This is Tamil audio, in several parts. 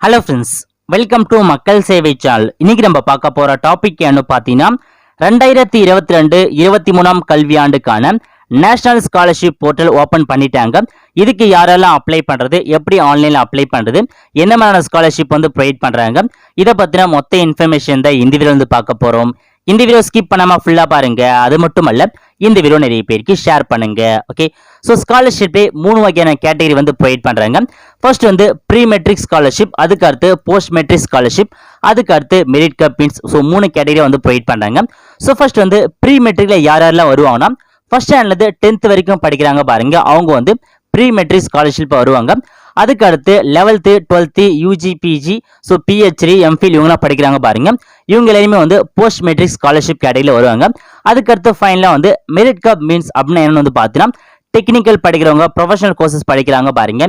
ஹலோ ஃப்ரெண்ட்ஸ், வெல்கம் டு மக்கள் சேவை சேனல். இன்னைக்கு நம்ம பார்க்க போற டாபிக் என்ன பார்த்தீங்கன்னா 2022-23 கல்வியாண்டுக்கான நேஷனல் ஸ்காலர்ஷிப் போர்ட்டல் ஓபன் பண்ணிட்டாங்க. இதுக்கு யாரெல்லாம் அப்ளை பண்றது, எப்படி ஆன்லைன்ல அப்ளை பண்றது, என்ன மாதிரியான ஸ்காலர்ஷிப் வந்து ப்ரொவைட் பண்றாங்க, இதை பத்தின மொத்த இன்ஃபர்மேஷன் தான் இந்த வீடியோ வந்து பார்க்க போறோம். இந்த வீடியோ ஸ்கிப் பண்ணாம ஃபுல்லா பாருங்க. அது மட்டும் அல்ல, இந்த வீடியோ நிறைய பேருக்கு ஷேர் பண்ணுங்க. ஓகே, ஸோ ஸ்காலர்ஷிப்பே 3 வகையான கேட்டகரி வந்து ப்ரொவைட் பண்றாங்க. ஃபர்ஸ்ட் வந்து ப்ரீ மெட்ரிக் ஸ்காலர்ஷிப், அதுக்கு அடுத்து போஸ்ட் மெட்ரிக் ஸ்காலர்ஷிப், அதுக்கு அடுத்து merit cup means. So 3 category வந்து ப்ரொவைட் பண்றாங்க. ஸோ ஃபர்ஸ்ட் வந்து ப்ரீ மெட்ரிக்ல யாரெல்லாம் வருவாங்கன்னா ஃபர்ஸ்ட் ஸ்டாண்டர்ட்ல 10th வரைக்கும் படிக்கிறாங்க பாருங்க, அவங்க வந்து ப்ரீ மெட்ரிக் ஸ்காலர்ஷிப் வருவாங்க. அதுக்கு அடுத்து 11th 12th UG PG, so PhD MPhil இவங்களாம் படிக்கிறாங்க பாருங்க, இவங்க எல்லாருமே வந்து போஸ்ட் மெட்ரிக் ஸ்காலர்ஷிப் கேட்டகரியில் வருவாங்க. அதுக்கு அடுத்து ஃபைனலாக வந்து மெரிட் கப் மீன்ஸ் அப்படின்னு என்னன்னு வந்து பார்த்தீங்கன்னா டெக்னிக்கல் படிக்கிறவங்க, ப்ரொஃபஷனல் கோர்சஸ் படிக்கிறாங்க பாருங்க,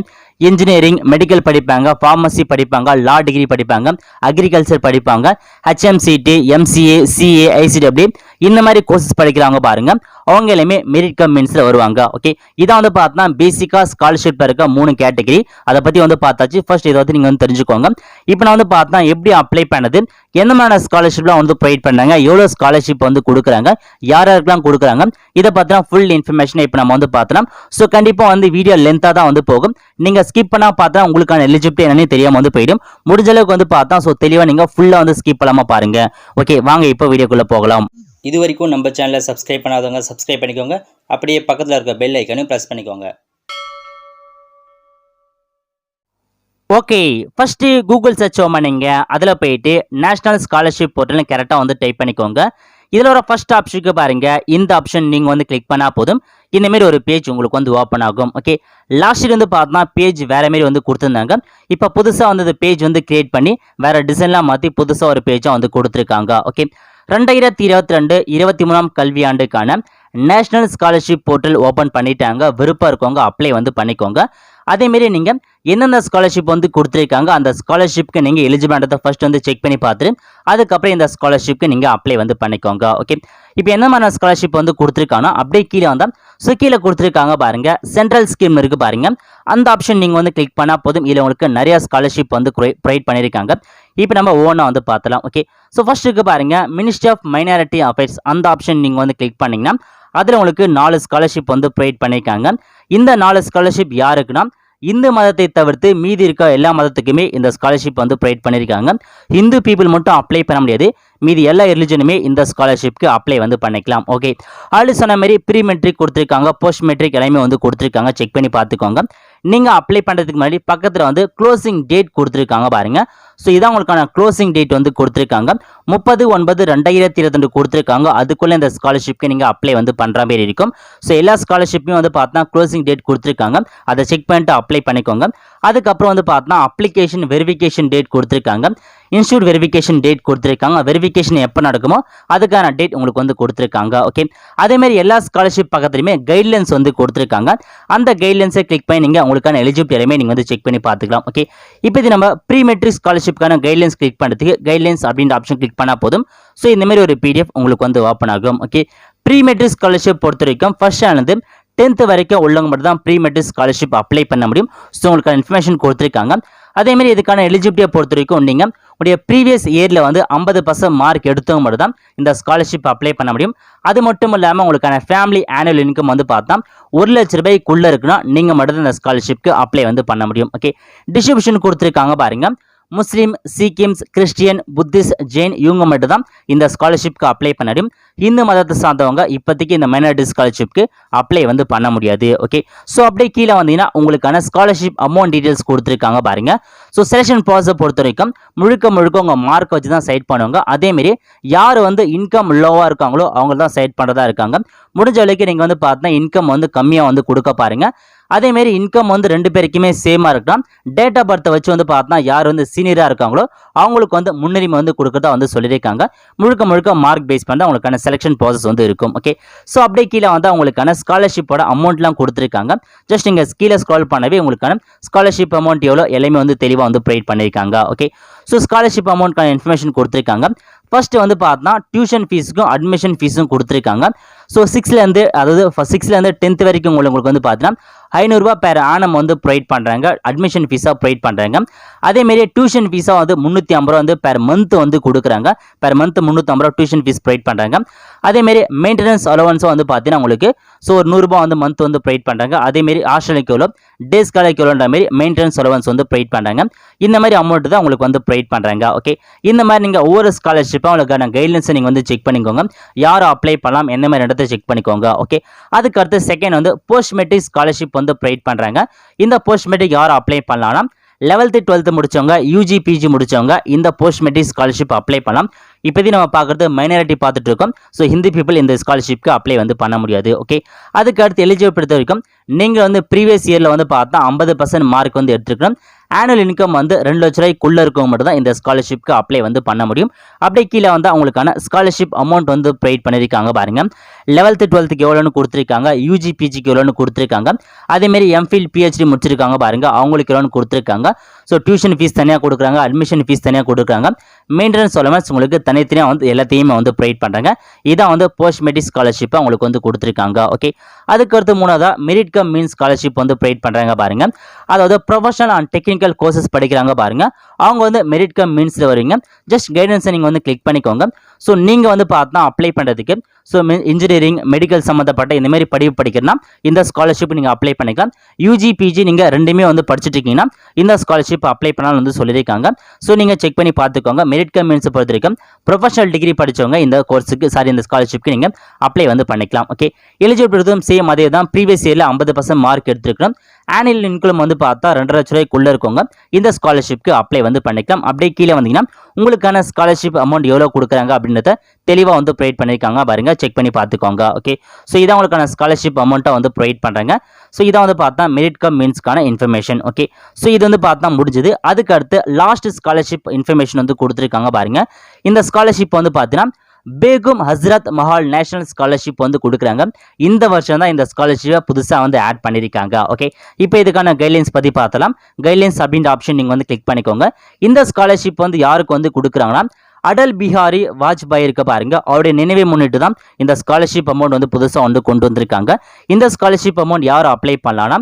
இன்ஜினியரிங், மெடிக்கல் படிப்பாங்க, ஃபார்மசி படிப்பாங்க, லா டிகிரி படிப்பாங்க, அக்ரிகல்ச்சர் படிப்பாங்க, ஹெச்எம்சிடி, எம்சிஏ, சிஏ, ஐசிடபிள்யூ இந்த மாதிரி கோர்சஸ் படிக்கிறாங்க பாருங்க, அவங்க எல்லாமே மெரிட் கம் மீன்ஸ்ல வருவாங்க. ஓகே, இதான் வந்து பார்த்தா பேசிக்கா ஸ்காலர்ஷிப் இருக்க 3 கேட்டகரி. அதை பத்தி வந்து பார்த்தாச்சு. ஃபர்ஸ்ட் இதை வந்து நீங்க வந்து தெரிஞ்சுக்கோங்க. இப்போ நான் வந்து பார்த்தா எப்படி அப்ளை பண்ணது, எந்த மாதிரியான ஸ்காலர்ஷிப்லாம் வந்து ப்ரொவைட் பண்ணாங்க, எவ்வளவு ஸ்காலர்ஷிப் வந்து கொடுக்குறாங்க, யாருக்கெல்லாம் கொடுக்குறாங்க, இதை பத்தின ஃபுல் இன்ஃபர்மேஷன் இப்போ நம்ம வந்து பார்த்தலாம். ஸோ கண்டிப்பா வந்து வீடியோ லென்த்தா தான் வந்து போகும். நீங்க ஸ்கிப் பண்ணா பார்த்தா உங்களுக்கான எலிஜிபிலிட்டி என்னன்னு தெரியாம வந்து போயிடும். முடிஞ்ச அளவுக்கு வந்து பார்த்தா ஸோ தெளிவா நீங்க ஃபுல்லா வந்து ஸ்கிப் பண்ணாம பாருங்க. ஓகே, வாங்க இப்போ வீடியோக்குள்ள போகலாம். இது வரைக்கும் நம்ம சேனலை சப்ஸ்கிரைப் பண்ணாதவங்க சப்ஸ்கிரைப் பண்ணிக்கோங்க. அப்படியே பக்கத்தில் இருக்க பெல் ஐக்கனையும் ப்ரெஸ் பண்ணிக்கோங்க. ஓகே, ஃபர்ஸ்ட் கூகுள் சர்ச் பண்ணீங்க, அதுல போயிட்டு நேஷனல் ஸ்காலர்ஷிப் போர்ட்டல்னு கரெக்டா வந்து டைப் பண்ணிக்கோங்க. இதுல ஒரு ஃபர்ஸ்ட் ஆப்ஷனுக்கு பாருங்க, இந்த ஆப்ஷன் நீங்க வந்து கிளிக் பண்ணா போதும், இந்த மாதிரி ஒரு பேஜ் உங்களுக்கு வந்து ஓப்பன் ஆகும். ஓகே, லாஸ்ட் இயர் வந்து பார்த்தா பேஜ் வேற மாதிரி வந்து கொடுத்துருந்தாங்க. இப்போ புதுசா வந்து பேஜ் வந்து கிரியேட் பண்ணி வேற டிசைன்லாம் மாற்றி புதுசா ஒரு பேஜா வந்து கொடுத்துருக்காங்க. ஓகே, 2022-23 கல்வியாண்டுக்கான நேஷனல் ஸ்காலர்ஷிப் போர்ட்டல் ஓபன் பண்ணிட்டாங்க. விருப்பம் இருக்கவங்க அப்ளை வந்து பண்ணிக்கோங்க. அதேமாரி நீங்க எந்தெந்த ஸ்காலர்ஷிப் வந்து கொடுத்துருக்காங்க, அந்த ஸ்காலர்ஷிப்க்கு நீங்க எலிஜிபிளானதை ஃபர்ஸ்ட் வந்து செக் பண்ணி பார்த்துட்டு அதுக்கப்புறம் இந்த ஸ்காலர்ஷிப்க்கு நீங்க அப்ளை வந்து பண்ணிக்கோங்க. ஓகே, இப்போ என்ன மாதிரி ஸ்காலர்ஷிப் வந்து கொடுத்துருக்காங்கன்னா அப்படியே கீழே வந்தா ஸோ கீழே கொடுத்துருக்காங்க பாருங்க, சென்ட்ரல் ஸ்கீம் இருக்கு பாருங்க, அந்த ஆப்ஷன் நீங்க வந்து கிளிக் பண்ணா போதும். இதில் உங்களுக்கு நிறைய ஸ்காலர்ஷிப் வந்து ப்ரொவைட் பண்ணியிருக்காங்க. இப்போ நம்ம ஓனா வந்து பார்த்தலாம். ஓகே, ஸோ ஃபர்ஸ்ட் இருக்கு பாருங்க, மினிஸ்ட்ரி ஆஃப் மைனாரிட்டி அஃபேர்ஸ், அந்த ஆப்ஷன் நீங்க வந்து கிளிக் பண்ணீங்கன்னா அதில் உங்களுக்கு 4 ஸ்காலர்ஷிப் வந்து ப்ரொவைட் பண்ணியிருக்காங்க. இந்த 4 ஸ்காலர்ஷிப் யாருக்குன்னா இந்து மதத்தை தவிர்த்து மீதி இருக்க எல்லா மதத்துக்குமே இந்த ஸ்காலர்ஷிப் வந்து ப்ரொவைட் பண்ணியிருக்காங்க. ஹிந்து பீப்புள் மட்டும் அப்ளை பண்ண முடியாது, மீதி எல்லா ரிலிஜனுமே இந்த ஸ்காலர்ஷிப்க்கு அப்ளை வந்து பண்ணிக்கலாம். ஓகே, ஆல்ரெடி சொன்ன மாதிரி ப்ரீ மெட்ரிக் கொடுத்துருக்காங்க, போஸ்ட் மெட்ரிக் எல்லாமே வந்து கொடுத்துருக்காங்க, செக் பண்ணி பார்த்துக்கோங்க. நீங்கள் அப்ளை பண்ணுறதுக்கு முன்னாடி பக்கத்தில் வந்து க்ளோசிங் டேட் கொடுத்துருக்காங்க பாருங்க. ஸோ இதான் உங்களுக்கான க்ளோசிங் டேட் வந்து கொடுத்துருக்காங்க. 30/9/2022 கொடுத்துருக்காங்க. அதுக்குள்ளே இந்த ஸ்காலர்ஷிப்க்கு நீங்கள் அப்ளை வந்து பண்ணுற மாதிரி இருக்கும். ஸோ எல்லா ஸ்காலர்ஷிப்பையும் வந்து பார்த்தா க்ளோசிங் டேட் கொடுத்துருக்காங்க, அதை செக் பண்ணிட்டு அப்ளை பண்ணிக்கோங்க. அதுக்கப்புறம் வந்து பார்த்தா அப்ளிகேஷன் வெரிஃபிகேஷன் டேட் கொடுத்துருக்காங்க, இன்ஸ்டியூட் வெரிஃபிகேஷன் டேட் கொடுத்துருக்காங்க. வெரிஃபிகேஷன் எப்போ நடக்குமோ அதுக்கான டேட் உங்களுக்கு வந்து கொடுத்துருக்காங்க. ஓகே, அதேமாதிரி எல்லா ஸ்காலர்ஷிப் பக்கத்துலையுமே கைட்லைன்ஸ் வந்து கொடுத்துருக்காங்க. அந்த கைட்லைன்ஸை கிளிக் பண்ணி நீங்கள் உங்களுக்கான எலிஜிபிலிட்டி எல்லாமே நீங்கள் வந்து செக் பண்ணி பார்த்துக்கலாம். ஓகே, இப்போ இது நம்ம ப்ரீ மெட்ரிக் ஸ்காலர்ஷிப்கான கைட்லைன்ஸ் கிளிக் பண்ணுறதுக்கு கைட்லைன்ஸ் அப்படின்ற ஆப்ஷன் கிளிக் பண்ணால் போதும். ஸோ இந்த மாதிரி ஒரு பிடிஎஃப் உங்களுக்கு வந்து ஓப்பன் ஆகும். ஓகே, ப்ரீ மெட்ரிக் ஸ்காலர்ஷிப் பொறுத்த வரைக்கும் ஃபர்ஸ்ட் ஆனது 10th வரைக்கும் உள்ளவங்க மட்டும் தான் ப்ரீ மெட்ரிக் ஸ்காலர்ஷிப் அப்ளை பண்ண முடியும். ஸோ உங்களுக்கு இன்ஃபர்மேஷன் கொடுத்துருக்காங்க. அதேமாதிரி இதுக்கான எலிஜிபிலிட்டியை பொறுத்த வரைக்கும் நீங்கள் உடைய ப்ரீவியஸ் இயரில் வந்து 50% மார்க் எடுத்தவங்க மட்டும் தான் இந்த ஸ்காலர்ஷிப் அப்ளை பண்ண முடியும். அது மட்டும் இல்லாமல் உங்களுக்கான ஃபேமிலி ஆனுவல் இன்கம் வந்து பார்த்தா 1 லட்ச ரூபாய்க்குள்ளே இருக்குன்னா நீங்கள் மட்டும் இந்த ஸ்காலர்ஷிப்க்கு அப்ளை வந்து பண்ண முடியும். ஓகே, டிஸ்ட்ரிபியூஷன் கொடுத்துருக்காங்க பாருங்க, முஸ்லீம், சீக்கியம்ஸ், கிறிஸ்டியன், புத்திஸ்ட், ஜெயின் இவங்க மட்டும் தான் இந்த ஸ்காலர்ஷிப்க்கு அப்ளை பண்ண முடியும். இந்து மதத்தை சார்ந்தவங்க இப்போதைக்கு இந்த மைனாரிட்டி ஸ்காலர்ஷிப்க்கு அப்ளை வந்து பண்ண முடியாது. ஓகே, ஸோ அப்படியே கீழே வந்தீங்கன்னா உங்களுக்கான ஸ்காலர்ஷிப் அமௌண்ட் டீடைல்ஸ் கொடுத்துருக்காங்க பாருங்க. ஸோ செலெக்ஷன் ப்ராசஸை பொறுத்த வரைக்கும் முழுக்க உங்கள் மார்க் வச்சு தான் செலக்ட் பண்ணுவாங்க. அதேமாரி யார் வந்து இன்கம் லோவாக இருக்காங்களோ அவங்க தான் செலக்ட் பண்ணுறதா இருக்காங்க. முடிஞ்ச வரைக்கும் நீங்கள் வந்து பார்த்தா இன்கம் வந்து கம்மியாக வந்து கொடுக்க பாருங்க. அதேமாரி இன்கம் வந்து 2 பேருக்குமே சேமாக இருக்கலாம். டேட் ஆஃப் பர்த்தை வச்சு வந்து பார்த்தா யார் வந்து சீனியராக இருக்காங்களோ அவங்களுக்கு வந்து முன்னுரிமை வந்து கொடுக்கறதா வந்து சொல்லியிருக்காங்க. முழுக்க மார்க் பேஸ் பண்ணி அவங்களுக்கான செலெக்ஷன் ப்ராசஸ் வந்து இருக்கும். ஓகே, ஸோ அப்படியே கீழே வந்து அவங்களுக்கான ஸ்காலர்ஷிப்போட அமௌண்ட்லாம் கொடுத்துருக்காங்க. ஜஸ்ட் நீங்கள் கீழே ஸ்க்ரால் பண்ணவே உங்களுக்கான ஸ்காலர்ஷிப் அமௌண்ட் எவ்வளோ எல்லாமே வந்து தெளிவாக வந்து ப்ரொவைட் பண்ணியிருக்காங்க. ஓகே, ஸோ ஸ்காலர்ஷிப் அமௌண்ட்கான இன்ஃபர்மேஷன் கொடுத்துருக்காங்க. ஃபர்ஸ்ட் வந்து பார்த்தா டியூஷன் ஃபீஸுக்கும் அட்மிஷன் ஃபீஸும் கொடுத்துருக்காங்க. ஸோ 6லேருந்து அதாவது 6லேருந்து 10th வரைக்கும் உங்களுக்கு வந்து பார்த்தீங்கன்னா 500 ரூபாய் பெர் ஆனம் வந்து ப்ரொவைட் பண்ணுறாங்க, அட்மிஷன் ஃபீஸாக ப்ரொவைட் பண்ணுறாங்க. அதேமாரி டியூஷன் ஃபீஸாக வந்து 350 ரூபா வந்து பெர் மந்த் வந்து கொடுக்குறாங்க. பெர் மந்த் 350 ரூபா டியூஷன் ஃபீஸ் ப்ரொவைட் பண்ணுறாங்க. அதேமாரி மெயின்டெனன்ஸ் அலவன்ஸும் வந்து பார்த்தீங்கன்னா உங்களுக்கு ஸோ ஒரு 100 ரூபாய் வந்து மந்த் வந்து ப்ரொவைட் பண்ணுறாங்க. அதேமாரி ஹாஸ்டலுக்கு எவ்வளோ டேஸ் காலைக்கு எவ்வளோன்ற மாதிரி மெயின்டெனன்ஸ் அலவன்ஸ் வந்து ப்ரொவைட் பண்ணுறாங்க. இந்த மாதிரி அமௌண்ட் தான் உங்களுக்கு வந்து ப்ரொவைட் பண்ணுறாங்க. ஓகே, இந்த மாதிரி நீங்கள் ஒவ்வொரு ஸ்காலர்ஷிப்பாக உங்களுக்கான கைட்லைன்ஸை நீங்கள் வந்து செக் பண்ணிக்கோங்க. யார் அப்ளை பண்ணலாம், என்ன மாதிரி இடத்த செக் பண்ணிக்கோங்க. ஓகே, அதுக்கு அடுத்து செகண்ட் வந்து போஸ்ட் மெட்ரிக் ஸ்காலர்ஷிப் வந்து ப்ரொவைட் பண்ணுறாங்க. இந்த போஸ்ட் மெட்ரிக் யார் அப்ளை பண்ணலாம்னா 11th 12th முடிச்சவங்க, யூஜி பிஜி முடிச்சவங்க இந்த போஸ்ட் மெட்ரிக் ஸ்காலர்ஷிப் அப்ளை பண்ணலாம். இப்போதைக்கு நம்ம பார்க்குறது மைனாரிட்டி பார்த்துட்டு இருக்கோம். ஸோ ஹிந்தி பீப்புள் இந்த ஸ்காலர்ஷிப்க்கு அப்ளை வந்து பண்ண முடியாது. ஓகே, அதுக்கு அடுத்து எலிஜிபிள் பொறுத்த வரைக்கும் நீங்கள் வந்து ப்ரீவியஸ் இயரில் வந்து பார்த்தா 50% மார்க் வந்து எடுத்துருக்கணும். ஆனுவல் இன்கம் வந்து 2 லட்ச ரூபாய்க்குள்ளே இருக்கவங்க மட்டும் தான் இந்த ஸ்காலர்ஷிப்க்கு அப்ளை வந்து பண்ண முடியும். அப்படியே கீழே வந்து அவங்களுக்கான ஸ்காலர்ஷிப் அமௌண்ட் வந்து ப்ரொவைட் பண்ணியிருக்காங்க பாருங்க. 11th 12th எவ்வளோன்னு கொடுத்துருக்காங்க, யூஜி பிஜிக்கு எவ்வளோன்னு கொடுத்துருக்காங்க. அதேமாரி எம்ஃபில் பிஹெச்டி முடிச்சிருக்காங்க பாருங்க, அவங்களுக்கு எவ்வளோன்னு கொடுத்துருக்காங்க. ஸோ டியூஷன் ஃபீஸ் தனியாக கொடுக்குறாங்க, அட்மிஷன் ஃபீஸ் தனியாக கொடுக்குறாங்க, மெயின்டெனன்ஸ் அலவன்ஸ் உங்களுக்கு தனித்தனியாக வந்து எல்லாத்தையுமே வந்து ப்ரொவைட் பண்ணுறாங்க. இதான் வந்து போஸ்ட் மெட்ரிக் ஸ்காலர்ஷிப்பை உங்களுக்கு வந்து கொடுத்துருக்காங்க. ஓகே, அதுக்கடுத்து மூணாவதாக மெரிட் கம் மீன்ஸ் ஸ்காலர்ஷிப் வந்து ப்ரொவைட் பண்ணுறாங்க பாருங்க. அதாவது ப்ரொஃபஷனல் அண்ட் டெக்னிக்கல் கோர்சஸ் படிக்கிறாங்க பாருங்க, அவங்க வந்து மெரிட் கம் மீன்ஸில் வருவீங்க. ஜஸ்ட் கைடன்ஸை நீங்கள் வந்து கிளிக் பண்ணிக்கோங்க. ஸோ நீங்கள் வந்து பார்த்தா அப்ளை பண்ணுறதுக்கு ஸோ இன்ஜினியரிங் மெடிக்கல் சம்மந்தப்பட்ட இந்த மாதிரி படிப்பு படிக்கிறனா இந்த ஸ்காலர்ஷிப் நீங்கள் அப்ளை பண்ணிக்கலாம். யூஜி பிஜி நீங்கள் ரெண்டுமே வந்து படிச்சுட்டு இருக்கீங்கன்னா இந்த ஸ்காலர்ஷிப் அப்ளை பண்ணாலும் வந்து சொல்லியிருக்காங்க. ஸோ நீங்கள் செக் பண்ணி பார்த்துக்கோங்க. மெரிட் கம் மீன்ஸை பொறுத்த வரைக்கும் ப்ரொஃபஷனல் டிகிரி படித்தவங்க இந்த கோர்ஸுக்கு இந்த ஸ்காலர்ஷிப்க்கு நீங்கள் அப்ளை வந்து பண்ணிக்கலாம். ஓகே, எலிஜிபிலிட்டி சேம் அதே தான். ப்ரீவியஸ் இயரில் 50% மார்க் எடுத்துருக்கணும். ஆனுவல் இன்கம் வந்து பார்த்தா 2 லட்ச ரூபாய்க்குள்ளே இருக்கவங்க இந்த ஸ்காலர்ஷிப்க்கு அப்ளை வந்து பண்ணிக்கலாம். அப்படியே கீழே வந்தீங்கன்னா உங்களுக்கான ஸ்காலர்ஷிப் அமௌண்ட் எவ்வளோ கொடுக்குறாங்க அப்படின்றத தெளிவாக வந்து ப்ரொவைட் பண்ணியிருக்காங்க பாருங்க, செக் பண்ணி பார்த்துக்கோங்க. ஓகே, ஸோ இதான் உங்களுக்கான ஸ்காலர்ஷிப் அமௌண்ட்டை வந்து ப்ரொவைட் பண்ணுறாங்க. ஸோ இதான் வந்து பார்த்தா மெரிட் கம் மீன்ஸ்க்கான இன்ஃபர்மேஷன். ஓகே, ஸோ இது வந்து பார்த்தா முடிஞ்சது. அதுக்கு அடுத்து லாஸ்ட் ஸ்காலர்ஷிப் இன்ஃபர்மேஷன் வந்து கொடுத்துருக்காங்க பாருங்க. இந்த ஸ்காலர்ஷிப் வந்து பார்த்தீங்கன்னா பேகும் ஹஸ்ரத் மஹால் நேஷனல் ஸ்காலர்ஷிப் வந்து கொடுக்குறாங்க. இந்த வருஷம் தான் இந்த ஸ்காலர்ஷிப்பை புதுசாக வந்து ஆட் பண்ணியிருக்காங்க. ஓகே, இப்போ இதுக்கான கைட்லைன்ஸ் பற்றி பார்த்தலாம். கைட்லைன்ஸ் அப்படின்ற ஆப்ஷன் நீங்கள் வந்து கிளிக் பண்ணிக்கோங்க. இந்த ஸ்காலர்ஷிப் வந்து யாருக்கு வந்து கொடுக்குறாங்கன்னா அடல் பிஹாரி வாஜ்பாய் இருக்க பாருங்க, அவருடைய நினைவை முன்னிட்டு தான் இந்த ஸ்காலர்ஷிப் அமௌண்ட் வந்து புதுசாக வந்து கொண்டு வந்திருக்காங்க. இந்த ஸ்காலர்ஷிப் அமௌண்ட் யார் அப்ளை பண்ணலாம்னா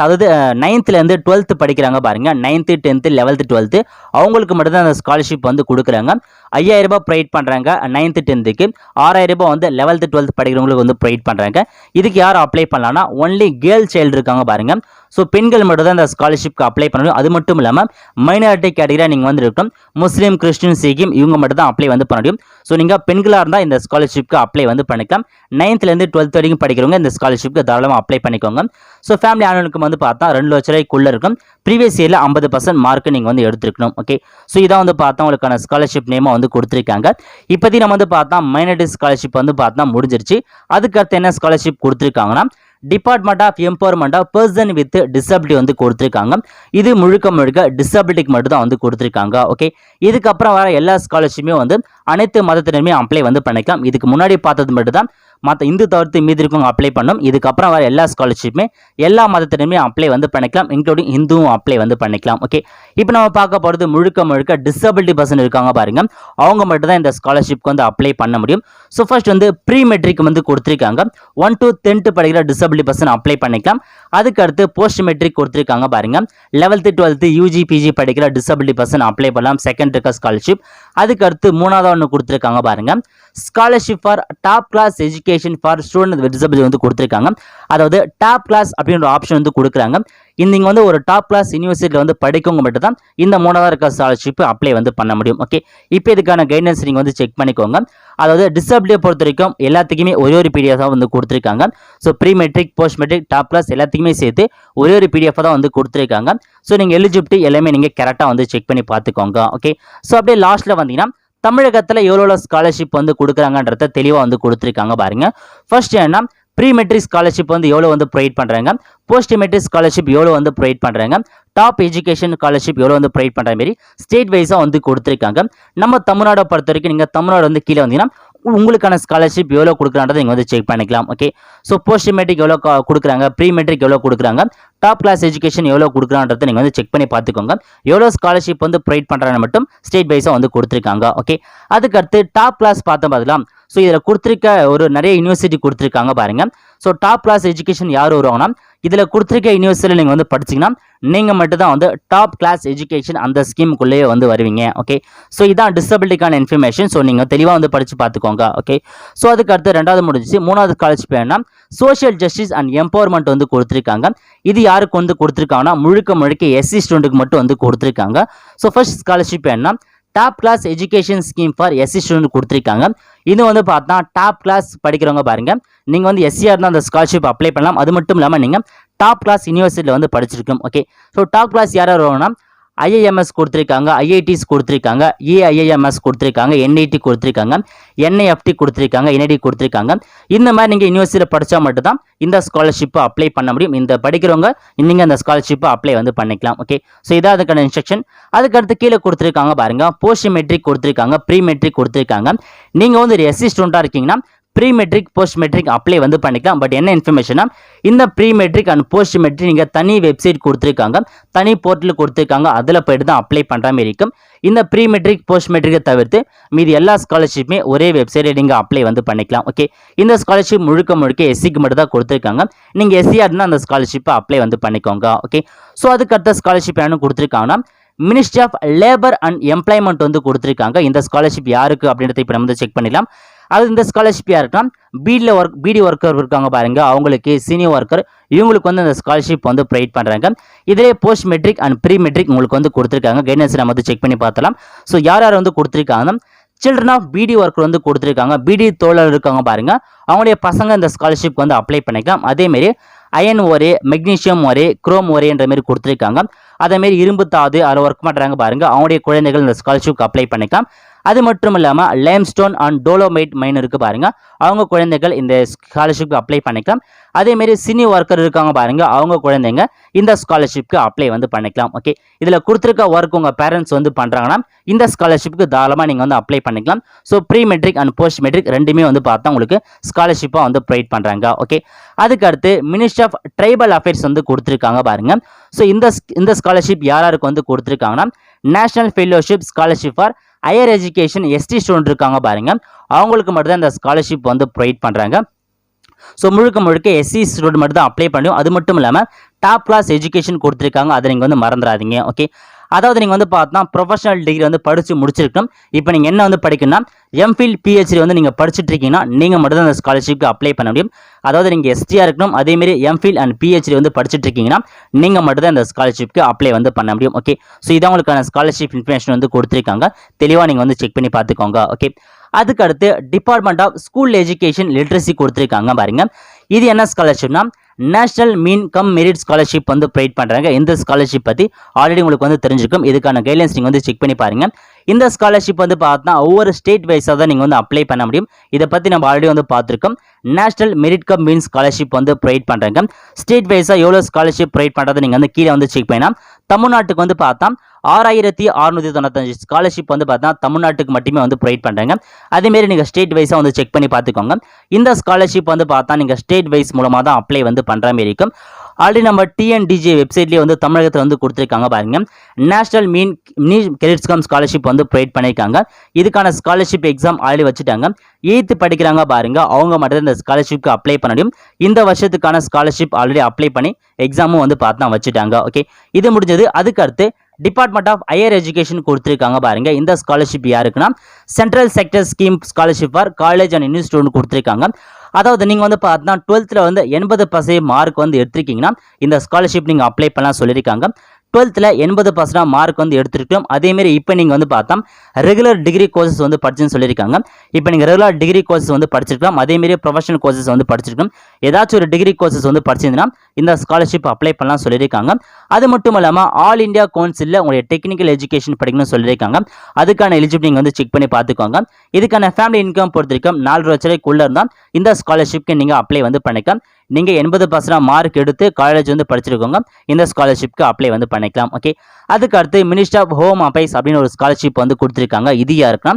அதாவது 9th 12th படிக்கிறாங்க பாருங்க, 9th 10th 11th 12th அவங்களுக்கு மட்டும் தான் அந்த ஸ்காலர்ஷிப் வந்து கொடுக்குறாங்க. 5000 ரூபாய் ப்ரொவைட் பண்ணுறாங்க 9th 10th, 6000 ரூபாய் வந்து 11th 12th படிக்கிறவங்களுக்கு வந்து ப்ரொவைட் பண்ணுறாங்க. இதுக்கு யார் அப்ளை பண்ணலாம்னா ஒன்லி கேர்ள் சைல்டு இருக்காங்க பாருங்க. ஸோ பெண்கள் மட்டும் தான் இந்த ஸ்காலர்ஷிப்க்கு அப்ளை பண்ண முடியும். அது மட்டும் இல்லாமல் மைனாரிட்டி கேட்டகரியாக நீங்கள் வந்து இருக்கணும். முஸ்லீம், கிறிஸ்டின், சீக்கியம் இவங்க மட்டும் தான் அப்ளை வந்து பண்ண முடியும். ஸோ நீங்கள் பெண்களாக இருந்தால் இந்த ஸ்காலர்ஷிப்க்கு அப்ளை வந்து பண்ணிக்கலாம். 9th 12th வரைக்கும் படிக்கிறவங்க இந்த ஸ்காலர்ஷிப்க்கு தாராளமாக அப்ளை பண்ணிக்கோங்க. ஸோ ஃபேமிலி ஆனுவலுக்கு வந்து பார்த்தா 2 லட்ச ரூபாய்க்குள்ளே இருக்கும். ப்ரீவியஸ் இயரில் 50% மார்க் நீங்கள் வந்து எடுத்துருக்கணும். ஓகே, ஸோ இதான் வந்து பார்த்தா உங்களுக்கான ஸ்காலர்ஷிப் நேமாக வந்து கொடுத்துருக்காங்க. இப்போதைக்கு நம்ம வந்து பார்த்தா மைனாரிட்டி ஸ்காலர்ஷிப் வந்து பார்த்தா முடிஞ்சிருச்சு. அதுக்கு அடுத்து என்ன ஸ்காலர்ஷிப் கொடுத்துருக்காங்கன்னா department of empowerment of person with disability வந்து கொடுத்துருக்காங்க. இது முழுக்க டிசபிலிட்டிக்கு மட்டும் தான் வந்து கொடுத்துருக்காங்க. ஓகே, இதுக்கப்புறம் வர எல்லா ஸ்காலர்ஷிப்புமே வந்து அனைத்து மதத்தினருமே அப்ளை வந்து பண்ணிக்கலாம். இதுக்கு முன்னாடி பார்த்தது மட்டும் தான் மற்ற இந்து தவிர்த்து மீதி இருக்கவங்க அப்ளை பண்ணும். இதுக்கப்புறம் வர எல்லா ஸ்காலர்ஷிப்புமே எல்லா மதத்தினருமே அப்ளை வந்து பண்ணிக்கலாம், இன்க்ளூடிங் ஹிந்துவும் அப்ளை வந்து பண்ணிக்கலாம். ஓகே, இப்போ நம்ம பார்க்க போகிறது முழுக்க டிசபிலிட்டி பர்சன் இருக்காங்க பாருங்க, அவங்க மட்டும் தான் இந்த ஸ்காலர்ஷிப்க்கு வந்து அப்ளை பண்ண முடியும். ஸோ ஃபர்ஸ்ட் வந்து ப்ரீ மெட்ரிக் வந்து கொடுத்துருக்காங்க. 1 to 10th படிக்கிற டிசபிலிட்டி பர்சன் அப்ளை பண்ணிக்கலாம். அதுக்கு அடுத்து போஸ்ட் மெட்ரிக் கொடுத்துருக்காங்க பாருங்க, 11th 12th யூஜி பிஜி படிக்கிற டிசபிலிட்டி பர்சன் அப்ளை பண்ணலாம். செகண்ட் இருக்க ஸ்காலர்ஷிப். அதுக்கு அடுத்து மூணாவது ஒன்று கொடுத்துருக்காங்க பாருங்க, scholarship for top class education for student with disability வந்து கொடுத்துருக்காங்க. அதாவது டாப் கிளாஸ் அப்படின்ற ஆப்ஷன் வந்து கொடுக்குறாங்க. நீங்கள் வந்து ஒரு டாப் கிளாஸ் யூனிவர்சிட்டியில் வந்து படிக்கவங்க மட்டும் தான் இந்த மூணாவது இருக்க ஸ்காலர்ஷிப் அப்ளை வந்து பண்ண முடியும். ஓகே, இப்போ இதுக்கான கைடன்ஸ் நீங்கள் வந்து செக் பண்ணிக்கோங்க. அதாவது டிசபிலிட்டியை பொறுத்த வரைக்கும் எல்லாத்துக்குமே ஒரே ஒரு பிடிஎஃப் வந்து கொடுத்துருக்காங்க. So pre matric, post matric, top class எல்லாத்துக்குமே சேர்த்து ஒரே ஒரு பிடிஎஃப் தான் வந்து கொடுத்துருக்காங்க. ஸோ நீங்கள் எலிஜிபிலிட்டி எல்லாமே நீங்கள் கரெக்டாக வந்து செக் பண்ணி பார்த்துக்கோங்க. ஓகே, ஸோ அப்படியே லாஸ்ட்டில் வந்தீங்கன்னா தமிழகத்தில் எவ்வளோ ஸ்காலர்ஷிப் வந்து கொடுக்குறாங்கன்றத தெளிவாக வந்து கொடுத்துருக்காங்க பாருங்க. ஃபர்ஸ்ட் என்ன ப்ரீ மெட்ரிக் ஸ்காலர்ஷிப் வந்து எவ்வளோ வந்து ப்ரொவைட் பண்ணுறாங்க, போஸ்ட் மெட்ரிக் ஸ்காலர்ஷிப் எவ்வளோ வந்து ப்ரொவைட் பண்ணுறாங்க, டாப் எஜுகேஷன் ஸ்காலர்ஷிப் எவ்வளோ வந்து ப்ரொவைட் பண்ணுற மாதிரி ஸ்டேட் வைஸாக வந்து கொடுத்துருக்காங்க. நம்ம தமிழ்நாடை பொறுத்த வரைக்கும் நீங்கள் தமிழ்நாடு வந்து கீழே வந்தீங்கன்னா உங்களுக்கான ஸ்காலர்ஷிப் எவ்வளோ கொடுக்குறான்றதை நீங்கள் வந்து செக் பண்ணிக்கலாம். ஓகே, ஸோ போஸ்ட் மெட்ரிக் எவ்வளோ கொடுக்குறாங்க, ப்ரீ மெட்ரிக் எவ்வளோ கொடுக்குறாங்க, டாப் கிளாஸ் எஜுகேஷன் எவ்வளோ கொடுக்குறான்றதை நீங்கள் வந்து செக் பண்ணி பார்த்துக்கோங்க. எவ்வளோ ஸ்காலர்ஷிப் வந்து ப்ரொவைட் பண்ணுறாங்க மட்டும் ஸ்டேட் வைஸாக வந்து கொடுத்துருக்காங்க. ஓகே, அதுக்கடுத்து டாப் கிளாஸ் பார்த்தோம் பார்க்கலாம். ஸோ இதில் கொடுத்துருக்க ஒரு நிறைய யூனிவர்சிட்டி கொடுத்துருக்காங்க பாருங்கள். ஸோ டாப் கிளாஸ் எஜுகேஷன் யார் வருவாங்கன்னா இதில் கொடுத்துருக்க யூனிவர்சிட்டியில் நீங்கள் வந்து படிச்சிங்கன்னா நீங்கள் மட்டும் தான் வந்து டாப் கிளாஸ் எஜுகேஷன் அந்த ஸ்கீமுக்குள்ளேயே வந்து வருவீங்க. ஓகே, ஸோ இதான் டிசபிலிட்டிக்கான இன்ஃபர்மேஷன். ஸோ நீங்கள் தெளிவாக வந்து படித்து பார்த்துக்கோங்க. ஓகே, ஸோ அதுக்கு அடுத்து ரெண்டாவது முடிஞ்சிச்சு. மூணாவது ஸ்காலர்ஷிப் என்னன்னா சோஷியல் ஜஸ்டிஸ் அண்ட் எம்பவர்மெண்ட் வந்து கொடுத்துருக்காங்க. இது யாருக்கு வந்து கொடுத்துருக்காங்கன்னா முழுக்க எஸ்சி ஸ்டூடெண்ட்டுக்கு மட்டும் வந்து கொடுத்துருக்காங்க. ஸோ ஃபர்ஸ்ட் ஸ்காலர்ஷிப் என்ன top class education scheme for SC student கொடுத்துருக்காங்க. இது வந்து பார்த்தா டாப் கிளாஸ் படிக்கிறவங்க பாருங்க, நீங்கள் வந்து எஸ்சியாக இருந்தால் அந்த ஸ்காலர்ஷிப் அப்ளை பண்ணலாம். அது மட்டும் இல்லாமல் நீங்கள் டாப் கிளாஸ் யூனிவர்சிட்டியில் வந்து படிச்சிருக்கோம். ஓகே, ஸோ டாப் கிளாஸ் யார் வருவாங்கன்னா ஐஐஎம்எஸ் கொடுத்துருக்காங்க, ஐஐடிஸ் கொடுத்துருக்காங்க, ஏஐஎம்எஸ் கொடுத்துருக்காங்க, என்ஐடி கொடுத்துருக்காங்க, என்ஐஎஃப்டி கொடுத்துருக்காங்க, என்ஐடி கொடுத்துருக்காங்க. இந்த மாதிரி நீங்கள் யூனிவர்சிட்டியில் படித்தா மட்டும் தான் இந்த ஸ்காலர்ஷிப்பை அப்ளை பண்ண முடியும். இந்த படிக்கிறவங்க நீங்கள் அந்த ஸ்காலர்ஷிப்பை அப்ளை வந்து பண்ணிக்கலாம். ஓகே, ஸோ இதான் அதுக்கான இன்ஸ்ட்ரக்ஷன். அதுக்கடுத்து கீழே கொடுத்துருக்காங்க பாருங்க, போஸ்ட் மெட்ரிக் கொடுத்துருக்காங்க, ப்ரீ மெட்ரிக் கொடுத்துருக்காங்க. நீங்கள் வந்து ஒரு எஸ்சி ஸ்டூடெண்ட்டாக இருக்கீங்கன்னா pre matric post matric apply வந்து பண்ணிக்கலாம். பட் என்ன இன்ஃபர்மேஷனா இந்த pre matric and post matric நீங்கள் தனி வெப்சைட் கொடுத்துருக்காங்க, தனி போர்ட்டல் கொடுத்துருக்காங்க, அதில் போய்ட்டு தான் அப்ளை பண்ணுற மாதிரி இருக்கும். இந்த ப்ரீ மெட்ரிக் போஸ்ட் மெட்ரிக்கை தவிர்த்து மீதி எல்லா ஸ்காலர்ஷிப்புமே ஒரே வெப்சைட்டில் நீங்கள் அப்ளை வந்து பண்ணிக்கலாம். ஓகே, இந்த ஸ்காலர்ஷிப் முழுக்க எஸ்சிக்கு மட்டும் தான் கொடுத்துருக்காங்க. நீங்கள் எஸ்சியாக இருந்தால் அந்த ஸ்காலர்ஷிப்பை அப்ளை வந்து பண்ணிக்கோங்க. ஓகே, ஸோ அதுக்கு அடுத்த ஸ்காலர்ஷிப் என்ன கொடுத்துருக்காங்கன்னா ministry of labour and employment வந்து கொடுத்துருக்காங்க. இந்த ஸ்காலர்ஷிப் யாருக்கு அப்படின்றத இப்போ நம்ம வந்து செக் பண்ணிடலாம். அது இந்த ஸ்காலர்ஷிப் யாருக்குன்னா பிடி ஒர்க்கர் இருக்காங்க பாருங்க, அவங்களுக்கு சீனியர் ஒர்க்கர், இவங்களுக்கு வந்து அந்த ஸ்காலர்ஷிப் வந்து ப்ரொவைட் பண்ணுறாங்க. இதிலே post matric and pre matric உங்களுக்கு வந்து கொடுத்துருக்காங்க. கைடன்ஸ் நம்ம வந்து செக் பண்ணி பார்த்தலாம். ஸோ யார் வந்து கொடுத்துருக்காங்கன்னா சில்ட்ரன் ஆஃப் பிடி ஒர்க்கர் வந்து கொடுத்துருக்காங்க. பிடி தோழர் இருக்காங்க பாருங்க, அவங்களுடைய பசங்க இந்த ஸ்காலர்ஷிப் வந்து அப்ளை பண்ணிக்கலாம். அதேமாரி அயன் ஒரே, மெக்னீஷியம் ஒரே, குரோம் ஒரேன்ற மாதிரி கொடுத்துருக்காங்க. அதேமாரி இரும்பு தாது அதில் ஒர்க் பண்ணுறாங்க பாருங்க, அவங்களுடைய குழந்தைகள் இந்த ஸ்காலர்ஷிப் அப்ளை பண்ணிக்கலாம். அது மட்டும் இல்லாமல் லைம்ஸ்டோன் அண்ட் டோலோமைட் மைன் இருக்குது பாருங்க, அவங்க குழந்தைகள் இந்த ஸ்காலர்ஷிப்க்கு அப்ளை பண்ணிக்கலாம். அதேமாரி சீனியர் ஒர்க்கர் இருக்காங்க பாருங்க, அவங்க குழந்தைங்க இந்த ஸ்காலர்ஷிப்க்கு அப்ளை வந்து பண்ணிக்கலாம். ஓகே, இதில் கொடுத்துருக்க ஒர்க் உங்கள் பேரண்ட்ஸ் வந்து பண்ணுறாங்கன்னா இந்த ஸ்காலர்ஷிப்க்கு தாராளமாக நீங்கள் வந்து அப்ளை பண்ணிக்கலாம். So pre matric and post matric ரெண்டுமே வந்து பார்த்தா உங்களுக்கு ஸ்காலர்ஷிப்பாக வந்து ப்ரொவைட் பண்ணுறாங்க. ஓகே, அதுக்கு அடுத்து மினிஸ்ட்ரி ஆஃப் ட்ரைபல் அஃபேர்ஸ் வந்து கொடுத்துருக்காங்க பாருங்க. ஸோ இந்த ஸ்காலர்ஷிப் யாருக்கு வந்து கொடுத்துருக்காங்கன்னா national fellowship scholarship for higher education ST student இருக்காங்க பாருங்க, அவங்களுக்கு மட்டும் தான் இந்த ஸ்காலர்ஷிப் வந்து ப்ரொவைட் பண்ணுறாங்க. ஸோ முழுக்க எஸ்சி ஸ்டூடெண்ட் மட்டும் தான் அப்ளை பண்ணும். அது மட்டும் இல்லாமல் டாப் கிளாஸ் எஜுகேஷன் கொடுத்துருக்காங்க, அதை நீங்கள் வந்து மறந்துடாதீங்க. ஓகே, அதாவது நீங்கள் வந்து பார்த்தா ப்ரொஃபஷனல் டிகிரி வந்து படித்து முடிச்சிருக்கணும். இப்போ நீங்கள் என்ன வந்து படிக்கணும்னா எம்ஃபில் பிஹெச்டி வந்து நீங்கள் படிச்சுட்டு இருக்கீங்கன்னா நீங்கள் மட்டும் தான் அந்த ஸ்காலர்ஷிப்க்கு அப்ளை பண்ண முடியும். அதாவது நீங்கள் எஸ்டியாக இருக்கணும், அதேமாரி எம்ஃபில் அண்ட் பிஹெச்டி வந்து படிச்சுட்டு இருக்கீங்கன்னா நீங்கள் மட்டும் தான் இந்த ஸ்காலர்ஷிப்க்கு அப்ளை வந்து பண்ண முடியும். ஓகே, ஸோ இதான் உங்களுக்கான ஸ்காலர்ஷிப் இன்ஃபர்மேஷன் வந்து கொடுத்துருக்காங்க. தெளிவாக நீங்கள் வந்து செக் பண்ணி பார்த்துக்கோங்க. ஓகே, அதுக்கு அடுத்து department of school education literacy கொடுத்துருக்காங்க பாருங்க. இது என்ன ஸ்காலர்ஷிப்னா national mean cum merit scholarship வந்து ப்ரொவைட் பண்ணுறாங்க. இந்த ஸ்காலர்ஷிப் பற்றி ஆல்ரெடி உங்களுக்கு வந்து தெரிஞ்சிருக்கும். இதுக்கான கைட்லைன்ஸ் நீங்கள் வந்து செக் பண்ணி பாருங்கள். இந்த ஸ்காலர்ஷிப் வந்து பார்த்தா ஒவ்வொரு ஸ்டேட் வைஸாக தான் நீங்கள் வந்து அப்ளை பண்ண முடியும். இதை பற்றி நம்ம ஆல்ரெடி வந்து பார்த்துருக்கோம். நேஷனல் மெரிட் கம் மீன் ஸ்காலர்ஷிப் வந்து ப்ரொவைட் பண்ணுறாங்க. ஸ்டேட் வைஸாக எவ்வளோ ஸ்காலர்ஷிப் ப்ரொவைட் பண்ணுறதை நீங்கள் வந்து கீழே வந்து செக் பண்ணலாம். தமிழ்நாட்டுக்கு வந்து பார்த்தா 6695 ஸ்காலர்ஷிப் வந்து பார்த்தா தமிழ்நாட்டுக்கு மட்டுமே வந்து ப்ரொவைட் பண்ணுறாங்க. அதேமாரி நீங்கள் ஸ்டேட் வைஸாக வந்து செக் பண்ணி பார்த்துக்கோங்க. இந்த ஸ்காலர்ஷிப் வந்து பார்த்தா நீங்கள் ஸ்டேட் வைஸ் மூலமாக தான் அப்ளை வந்து பண்ணுற மாதிரி இருக்கும். ஆல்ரெடி நம்ம டிஎன்டிஜே வெப்சைட்லேயே வந்து தமிழகத்தில் வந்து கொடுத்துருக்காங்க பாருங்க, நேஷனல் மீன் கிரெடிட்ஸ் கம் ஸ்காலர்ஷிப் வந்து ப்ரொவைட் பண்ணியிருக்காங்க. இதுக்கான ஸ்காலர்ஷிப் எக்ஸாம் ஆல்ரெடி வச்சுட்டாங்க. 8th படிக்கிறாங்க பாருங்க, அவங்க மட்டும் இந்த ஸ்காலர்ஷிப்க்கு அப்ளை பண்ண முடியும். இந்த வருஷத்துக்கான ஸ்காலர்ஷிப் ஆல்ரெடி அப்ளை பண்ணி எக்ஸாமும் வந்து பார்த்தா வச்சுட்டாங்க. ஓகே, இது முடிஞ்சது. அதுக்கு அடுத்து டிபார்ட்மெண்ட் ஆஃப் ஹையர் எஜுகேஷன் கொடுத்துருக்காங்க பாருங்க. இந்த ஸ்காலர்ஷிப் யாருக்குன்னா central sector scheme scholarship for college and university கொடுத்துருக்காங்க. அதாவது நீங்கள் வந்து பார்த்தா 12th வந்து 80% மார்க் வந்து எடுத்திருக்கீங்கன்னா இந்த ஸ்காலர்ஷிப் நீங்கள் அப்ளை பண்ணலாம் சொல்லியிருக்காங்க. 12th 80% மார்க் வந்து எடுத்துருக்கோம். அதேமாரி இப்போ நீங்கள் வந்து பார்த்தா ரெகுலர் டிகிரி கோர்சஸ் வந்து படிச்சுன்னு சொல்லியிருக்காங்க. இப்போ நீங்கள் ரெகுலர் டிகிரி கோர்சஸ் வந்து படிச்சிருக்கலாம், அதேமாரி ப்ரொஃபஷனல் கோர்சஸ் வந்து படிச்சிருக்கோம். ஏதாச்சும் ஒரு டிகிரி கோர்சஸ் வந்து படிச்சிருந்தீங்கன்னா இந்த ஸ்காலர்ஷிப் அப்ளை பண்ணலாம் சொல்லியிருக்காங்க. அது மட்டும் இல்லாமல் ஆல் இந்தியா கவுன்சிலில் உங்களுடைய டெக்னிக்கல் எஜுகேஷன் படிக்கணும்னு சொல்லியிருக்காங்க. அதுக்கான எலிஜிபிலிட்டி நீங்கள் வந்து செக் பண்ணி பார்த்துக்கோங்க. இதுக்கான ஃபேமிலி இன்கம் பொறுத்திருக்கும் 4 லட்ச ரூபாய்க்குள்ளே இருந்தால் இந்த ஸ்காலர்ஷிப்க்கு நீங்கள் அப்ளை வந்து பண்ணிக்கலாம். நீங்கள் 80% மார்க் எடுத்து காலேஜ் வந்து படிச்சிருக்கோங்க இந்த ஸ்காலர்ஷிப்க்கு அப்ளை வந்து பண்ணிக்கலாம். ஓகே, அதுக்கு அடுத்து மினிஸ்ட்ரி ஆஃப் ஹோம் அஃபேர்ஸ் அப்படின்னு ஒரு ஸ்காலர்ஷிப் வந்து கொடுத்துருக்காங்க. இது யாருக்குன்னா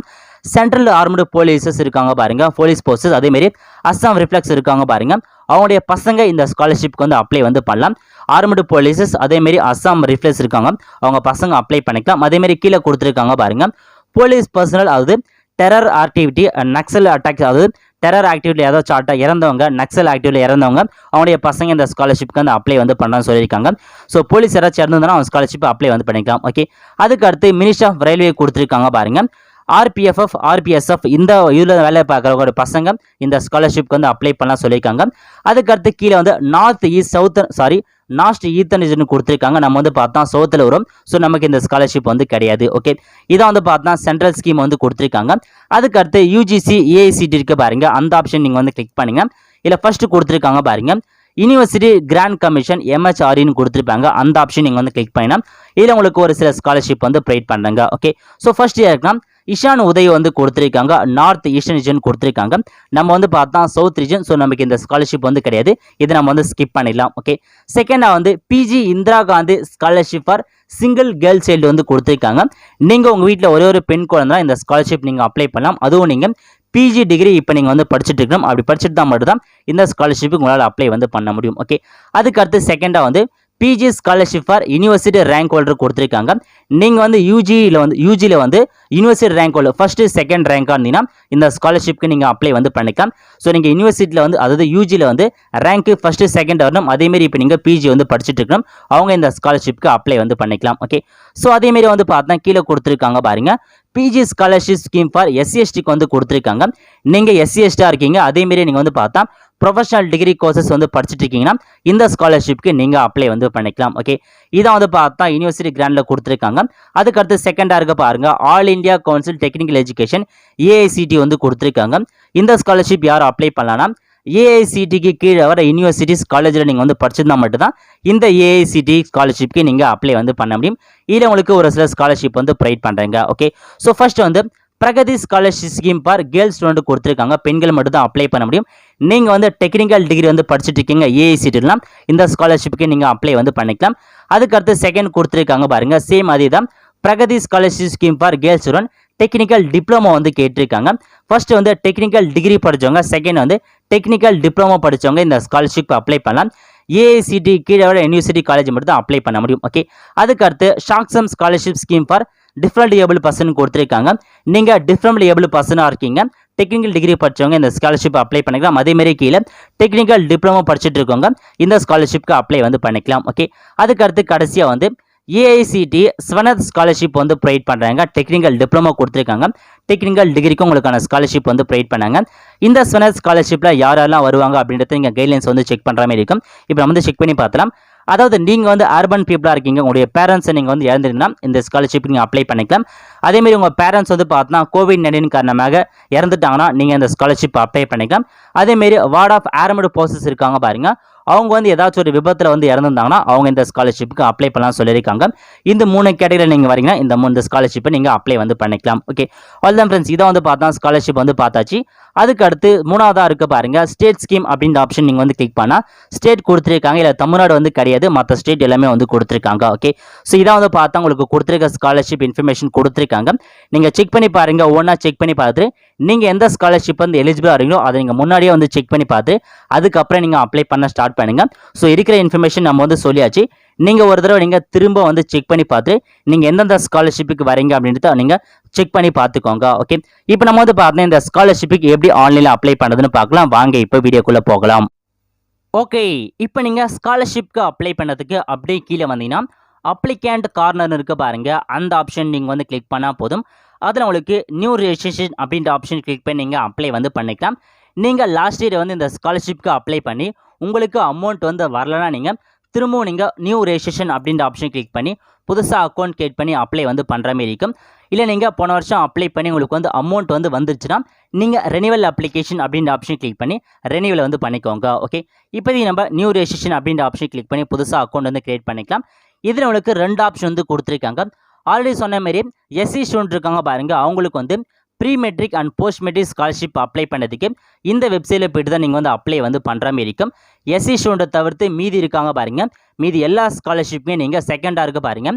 சென்ட்ரல் ஆர்ம்டு போலீஸஸ் இருக்காங்க பாருங்க, போலீஸ் போர்ஸஸ், அதேமாரி அஸ்ஸாம் ரிஃப்ளெக்ஸ் இருக்காங்க பாருங்க, அவங்களுடைய பசங்க இந்த ஸ்காலர்ஷிப்க்கு வந்து அப்ளை வந்து பண்ணலாம். ஆர்ம்டு போலீஸஸ் அதேமாரி அஸ்ஸாம் ரிஃப்ளெக்ஸ் இருக்காங்க, அவங்க பசங்க அப்ளை பண்ணிக்கலாம். அதேமாரி கீழே கொடுத்துருக்காங்க பாருங்க, போலீஸ் பர்சனல், அதாவது டெரர் ஆக்டிவிட்டி, நக்சல் அட்டாக், அதாவது டெரர் ஆக்டிவிட்டி ஏதாச்சும் இறந்தவங்க, நக்சல் ஆக்டிவிட்டி இறந்தவங்க, அவங்களுடைய பசங்க இந்த ஸ்காலர்ஷிப்க்கு வந்து அப்ளை வந்து பண்ணலாம்னு சொல்லியிருக்காங்க. ஸோ போலீஸ் யாராச்சும் இறந்துருந்தா அவங்க ஸ்காலர்ஷிப் அப்ளை வந்து பண்ணிக்கலாம். ஓகே, அதுக்கு அடுத்து மினிஸ்ட்ரி ஆஃப் ரயில்வே கொடுத்துருக்காங்க பாருங்க, ஆர்பிஎஃப்எஃப், ஆர்பிஎஸ்எஃப் இந்த இதில் வேலை பார்க்குறவங்க பசங்க இந்த ஸ்காலர்ஷிப்க்கு வந்து அப்ளை பண்ணலாம் சொல்லியிருக்காங்க. அதுக்கடுத்து கீழே வந்து நார்த் ஈஸ்டர்ன் ரீஜன் கொடுத்துருக்காங்க. நம்ம வந்து பார்த்தா சவுத்தில் வரும். ஸோ நமக்கு இந்த ஸ்காலர்ஷிப் வந்து கிடையாது. ஓகே, இதான் வந்து பார்த்தா சென்ட்ரல் ஸ்கீம் வந்து கொடுத்துருக்காங்க. அதுக்கடுத்து யூஜிசி ஏஐசிடி இருக்கு பாருங்க, அந்த ஆப்ஷன் நீங்கள் வந்து கிளிக் பண்ணுங்க. இதில் ஃபர்ஸ்ட் கொடுத்துருக்காங்க பாருங்க, யூனிவர்சிட்டி கிராண்ட் கமிஷன் எம்ஹெச்ஆர்இன்னு கொடுத்துருப்பாங்க. அந்த ஆப்ஷன் நீங்கள் வந்து கிளிக் பண்ணினா இதில் உங்களுக்கு ஒரு சில ஸ்காலர்ஷிப் வந்து ப்ரொவைட் பண்ணுறாங்க. ஓகே, ஸோ ஃபர்ஸ்ட் இயர்க்குனா இஷான் உதய் வந்து கொடுத்துருக்காங்க, நார்த் ஈஸ்டர்ன் ரீஜன் கொடுத்துருக்காங்க. நம்ம வந்து பார்த்தா சவுத் ரீஜன். ஸோ நமக்கு இந்த ஸ்காலர்ஷிப் வந்து கிடையாது, இதை நம்ம வந்து ஸ்கிப் பண்ணிடலாம். ஓகே, செகண்டாக வந்து PG Indira Gandhi scholarship for single girl child வந்து கொடுத்துருக்காங்க. நீங்கள் உங்கள் வீட்டில் ஒரே ஒரு பெண் குழந்தை இந்த ஸ்காலர்ஷிப் நீங்கள் அப்ளை பண்ணலாம். அதுவும் நீங்கள் பிஜி டிகிரி இப்போ நீங்கள் வந்து படிச்சுட்டு இருக்கணும். அப்படி படிச்சுட்டு தான் மட்டும் தான் இந்த ஸ்காலர்ஷிப்புக்கு உங்களால் அப்ளை வந்து பண்ண முடியும். ஓகே, அதுக்கு அடுத்து செகண்டாக வந்து PG scholarship for university rank holder கொடுத்துருக்காங்க. நீங்கள் வந்து யூஜியில் வந்து university rank holder first second ரேங்காக இருந்தீங்கன்னா இந்த ஸ்காலர்ஷிப்க்கு நீங்கள் அப்ளை வந்து பண்ணிக்கலாம். ஸோ நீங்கள் யூனிவர்சிட்டியில் வந்து அதாவது யூஜியில் வந்து ரேங்க் ஃபர்ஸ்ட் செகண்ட் வரணும். அதேமாரி இப்போ நீங்கள் பிஜி வந்து படிச்சுட்டு இருக்கணும், அவங்க இந்த ஸ்காலர்ஷிப்க்கு அப்ளை வந்து பண்ணிக்கலாம். ஓகே, ஸோ அதேமாரி வந்து பார்த்தா கீழே கொடுத்துருக்காங்க பாருங்க, பிஜி ஸ்காலர்ஷிப் ஸ்கீம் ஃபார் எஸ்சிஎஸ்டிக்கு வந்து கொடுத்துருக்காங்க. நீங்கள் எஸ்சிஎஸ்டியாக இருக்கீங்க, அதேமாரி நீங்கள் வந்து பார்த்தா ப்ரொஃபஷனல் டிகிரி கோர்சஸ் வந்து படிச்சுட்டு இருக்கீங்கன்னா இந்த ஸ்காலர்ஷிப்க்கு நீங்கள் அப்ளை வந்து பண்ணிக்கலாம். ஓகே, இதான் வந்து பார்த்தா யூனிவர்சிட்டி கிராண்டில் கொடுத்துருக்காங்க. அதுக்கடுத்து செகண்டாக இருக்க பாருங்க, all India council technical education AICTE வந்து கொடுத்துருக்காங்க. இந்த ஸ்காலர்ஷிப் யாரும் அப்ளை பண்ணலாம்னா ஏஐசிடிக்கு கீழே வர யூனிவர்சிட்டிஸ் காலேஜில் நீங்கள் வந்து படிச்சிருந்தா மட்டும்தான் இந்த ஏஐசிடி ஸ்காலர்ஷிப்க்கு நீங்கள் அப்ளை வந்து பண்ண முடியும். இதில் உங்களுக்கு ஒரு சில ஸ்காலர்ஷிப் வந்து ப்ரொவைட் பண்ணுறாங்க. ஓகே, ஸோ ஃபர்ஸ்ட் வந்து Pragati scholarship scheme for girls student கொடுத்துருக்காங்க, பெண்கள் மட்டும் தான் அப்ளை பண்ண முடியும். நீங்கள் வந்து டெக்னிக்கல் டிகிரி வந்து படிச்சுட்டு இருக்கீங்க ஏஐசிடிலாம் இந்த ஸ்காலர்ஷிப்புக்கு நீங்கள் அப்ளை வந்து பண்ணிக்கலாம். அதுக்கடுத்து செகண்ட் கொடுத்துருக்காங்க பாருங்க, சேம் அதே தான், Pragati scholarship scheme for girls student technical diploma வந்து கேட்டிருக்காங்க. ஃபர்ஸ்ட் வந்து டெக்னிக்கல் டிகிரி படித்தவங்க, செகண்ட் வந்து டெக்னிக்கல் டிப்ளமோ படித்தவங்க இந்த ஸ்காலர்ஷிப் அப்ளை பண்ணலாம். ஏஐசிடி கீழே வர யூனிவர்சிட்டி காலேஜ் மட்டும் தான் அப்ளை பண்ண முடியும். ஓகே, அதுக்கடுத்து Saksham scholarship scheme for different able person கொடுத்துருக்காங்க. நீங்கள் டிஃப்ரெண்ட் ஏபிள் பர்சனாக இருக்கீங்க, டெக்னிக்கல் டிகிரி படித்தவங்க இந்த ஸ்காலர்ஷிப் அப்ளை பண்ணிக்கலாம். அதேமாரி கீழே டெக்னிக்கல் டிப்ளமோ படிச்சுட்டு இருக்கவங்க இந்த ஸ்காலர்ஷிப்க்கு அப்ளை வந்து பண்ணிக்கலாம். ஓகே, அதுக்கடுத்து கடைசியாக வந்து ஏஐசிடி ஸ்வனத் ஸ்காலர்ஷிப் வந்து ப்ரொவைட் பண்ணுறாங்க. டெக்னிக்கல் டிப்ளமோ கொடுத்துருக்காங்க, டெக்னிக்கல் டிகிரிக்கும் உங்களுக்கான ஸ்காலர்ஷிப் வந்து ப்ரொவைட் பண்ணாங்க. இந்த ஸ்வனத் ஸ்காலர்ஷிப்பில் யாரெல்லாம் வருவாங்க அப்படின்றத நீங்கள் கைட்லைன்ஸ் வந்து செக் பண்ணுற மாதிரி இருக்கும். இப்போ நம்ம வந்து செக் பண்ணி பார்த்தலாம். அதாவது நீங்கள் வந்து அர்பன் பீப்புளாக இருக்கீங்க, உங்களுடைய பேரண்ட்ஸை நீங்கள் வந்து இறந்துருந்தா இந்த ஸ்காலர்ஷிப் நீங்கள் அப்ளை பண்ணிக்கலாம். அதேமாரி உங்கள் பேரண்ட்ஸ் வந்து பார்த்தா கோவிட்-19 காரணமாக இறந்துட்டாங்கன்னா நீங்கள் இந்த ஸ்காலர்ஷிப் அப்ளை பண்ணிக்கலாம். அதேமாரி வார்ட் ஆஃப் ஆர்மடு போர்சஸ் இருக்காங்க பாருங்க, அவங்க வந்து ஏதாச்சும் ஒரு விபத்தில் வந்து இறந்துருந்தாங்கன்னா அவங்க இந்த ஸ்காலர்ஷிப்புக்கு அப்ளை பண்ணலாம் சொல்லியிருக்காங்க. இந்த 3 கேட்டகரியில் நீங்கள் வரீங்கன்னா இந்த ஸ்காலர்ஷிப்பை நீங்கள் அப்ளை வந்து பண்ணிக்கலாம். ஓகே, அவ்வளோதான் ஃப்ரெண்ட்ஸ், இதை வந்து பார்த்தா ஸ்காலர்ஷிப் வந்து பார்த்தாச்சு. அதுக்கு அடுத்து மூணாவதாக இருக்க பாருங்க, ஸ்டேட் ஸ்கீம் அப்படின்ற ஆப்ஷன் நீங்கள் வந்து கிளிக் பண்ணால் ஸ்டேட் கொடுத்துருக்காங்க. இல்லை தமிழ்நாடு வந்து கிடையாது, மற்ற ஸ்டேட் எல்லாமே வந்து கொடுத்துருக்காங்க. ஓகே, ஸோ இதான் வந்து பார்த்தா உங்களுக்கு கொடுத்துருக்க ஸ்காலர்ஷிப் இன்ஃபர்மேஷன் கொடுத்துருக்காங்க. நீங்கள் செக் பண்ணி பாருங்க, ஒன்றா செக் பண்ணி பார்த்துட்டு நீங்கள் எந்த ஸ்காலர்ஷிப் வந்து எலிஜிபிளாக இருக்கீங்களோ அதை நீங்கள் முன்னாடியே வந்து செக் பண்ணி பார்த்து அதுக்கப்புறம் நீங்கள் அப்ளை பண்ண ஸ்டார்ட் பண்ணுங்க. ஸோ இருக்கிற இன்ஃபர்மேஷன் நம்ம வந்து சொல்லியாச்சு. நீங்கள் ஒரு தடவை நீங்கள் திரும்ப வந்து செக் பண்ணி பார்த்து நீங்கள் எந்தெந்த ஸ்காலர்ஷிப்புக்கு வரீங்க அப்படின்றத நீங்கள் செக் பண்ணி பார்த்துக்கோங்க. ஓகே, இப்போ நம்ம வந்து பார்த்தீங்கன்னா இந்த ஸ்காலர்ஷிப்புக்கு எப்படி ஆன்லைனில் அப்ளை பண்ணுறதுன்னு பார்க்கலாம். வாங்க இப்போ வீடியோக்குள்ளே போகலாம். ஓகே, இப்போ நீங்கள் ஸ்காலர்ஷிப்க்கு அப்ளை பண்ணதுக்கு அப்படியே கீழே வந்தீங்கன்னா அப்ளிகேண்ட் கார்னர் இருக்க பாருங்க, அந்த ஆப்ஷன் நீங்கள் வந்து கிளிக் பண்ணால் போதும். அதில் உங்களுக்கு நியூ ரெஜிஸ்ட்ரேஷன் அப்படின்ற ஆப்ஷன் கிளிக் பண்ணி நீங்கள் அப்ளை வந்து பண்ணிக்கலாம். நீங்கள் லாஸ்ட் இயர் வந்து இந்த ஸ்காலர்ஷிப்க்கு அப்ளை பண்ணி உங்களுக்கு அமௌண்ட் வந்து வரலன்னா நீங்கள் திரும்பவும் நீங்கள் நியூ ரெஜிஸ்ட்ரேஷன் அப்படின்ற ஆப்ஷன் கிளிக் பண்ணி புதுசாக அக்கௌண்ட் கிரியேட் பண்ணி அப்ளை வந்து பண்ணுற மாதிரி இருக்கும். இல்லை நீங்கள் போன வருஷம் அப்ளை பண்ணி உங்களுக்கு வந்து அமௌண்ட் வந்து வந்துருச்சுன்னா நீங்கள் ரெனிவல் அப்ளிகேஷன் அப்படின்ற ஆப்ஷன் கிளிக் பண்ணி ரெனிவல் வந்து பண்ணிக்கோங்க. ஓகே, இப்போதைக்கு நம்ம நியூ ரெஜிஸ்ட்ரேஷன் அப்படின்ற ஆப்ஷன் கிளிக் பண்ணி புதுசாக அக்கௌண்ட் வந்து கிரியேட் பண்ணிக்கலாம். இதில் உங்களுக்கு 2 ஆப்ஷன் வந்து கொடுத்துருக்காங்க. ஆல்ரெடி சொன்ன மாதிரி எஸ்சி ஸ்டூடெண்ட் இருக்காங்க பாருங்க, அவங்களுக்கு வந்து pre matric and post matric scholarship apply பண்ணதுக்கு இந்த வெப்சைட்டில் போய்ட்டு தான் நீங்கள் வந்து அப்ளை வந்து பண்ணுற மாதிரி இருக்கும். எஸ்சி ஸ்டூடெண்ட்டை தவிர்த்து மீதி இருக்காங்க பாருங்க, மீதி எல்லா ஸ்காலர்ஷிப்புமே நீங்கள் செகண்டாக இருக்க பாருங்க,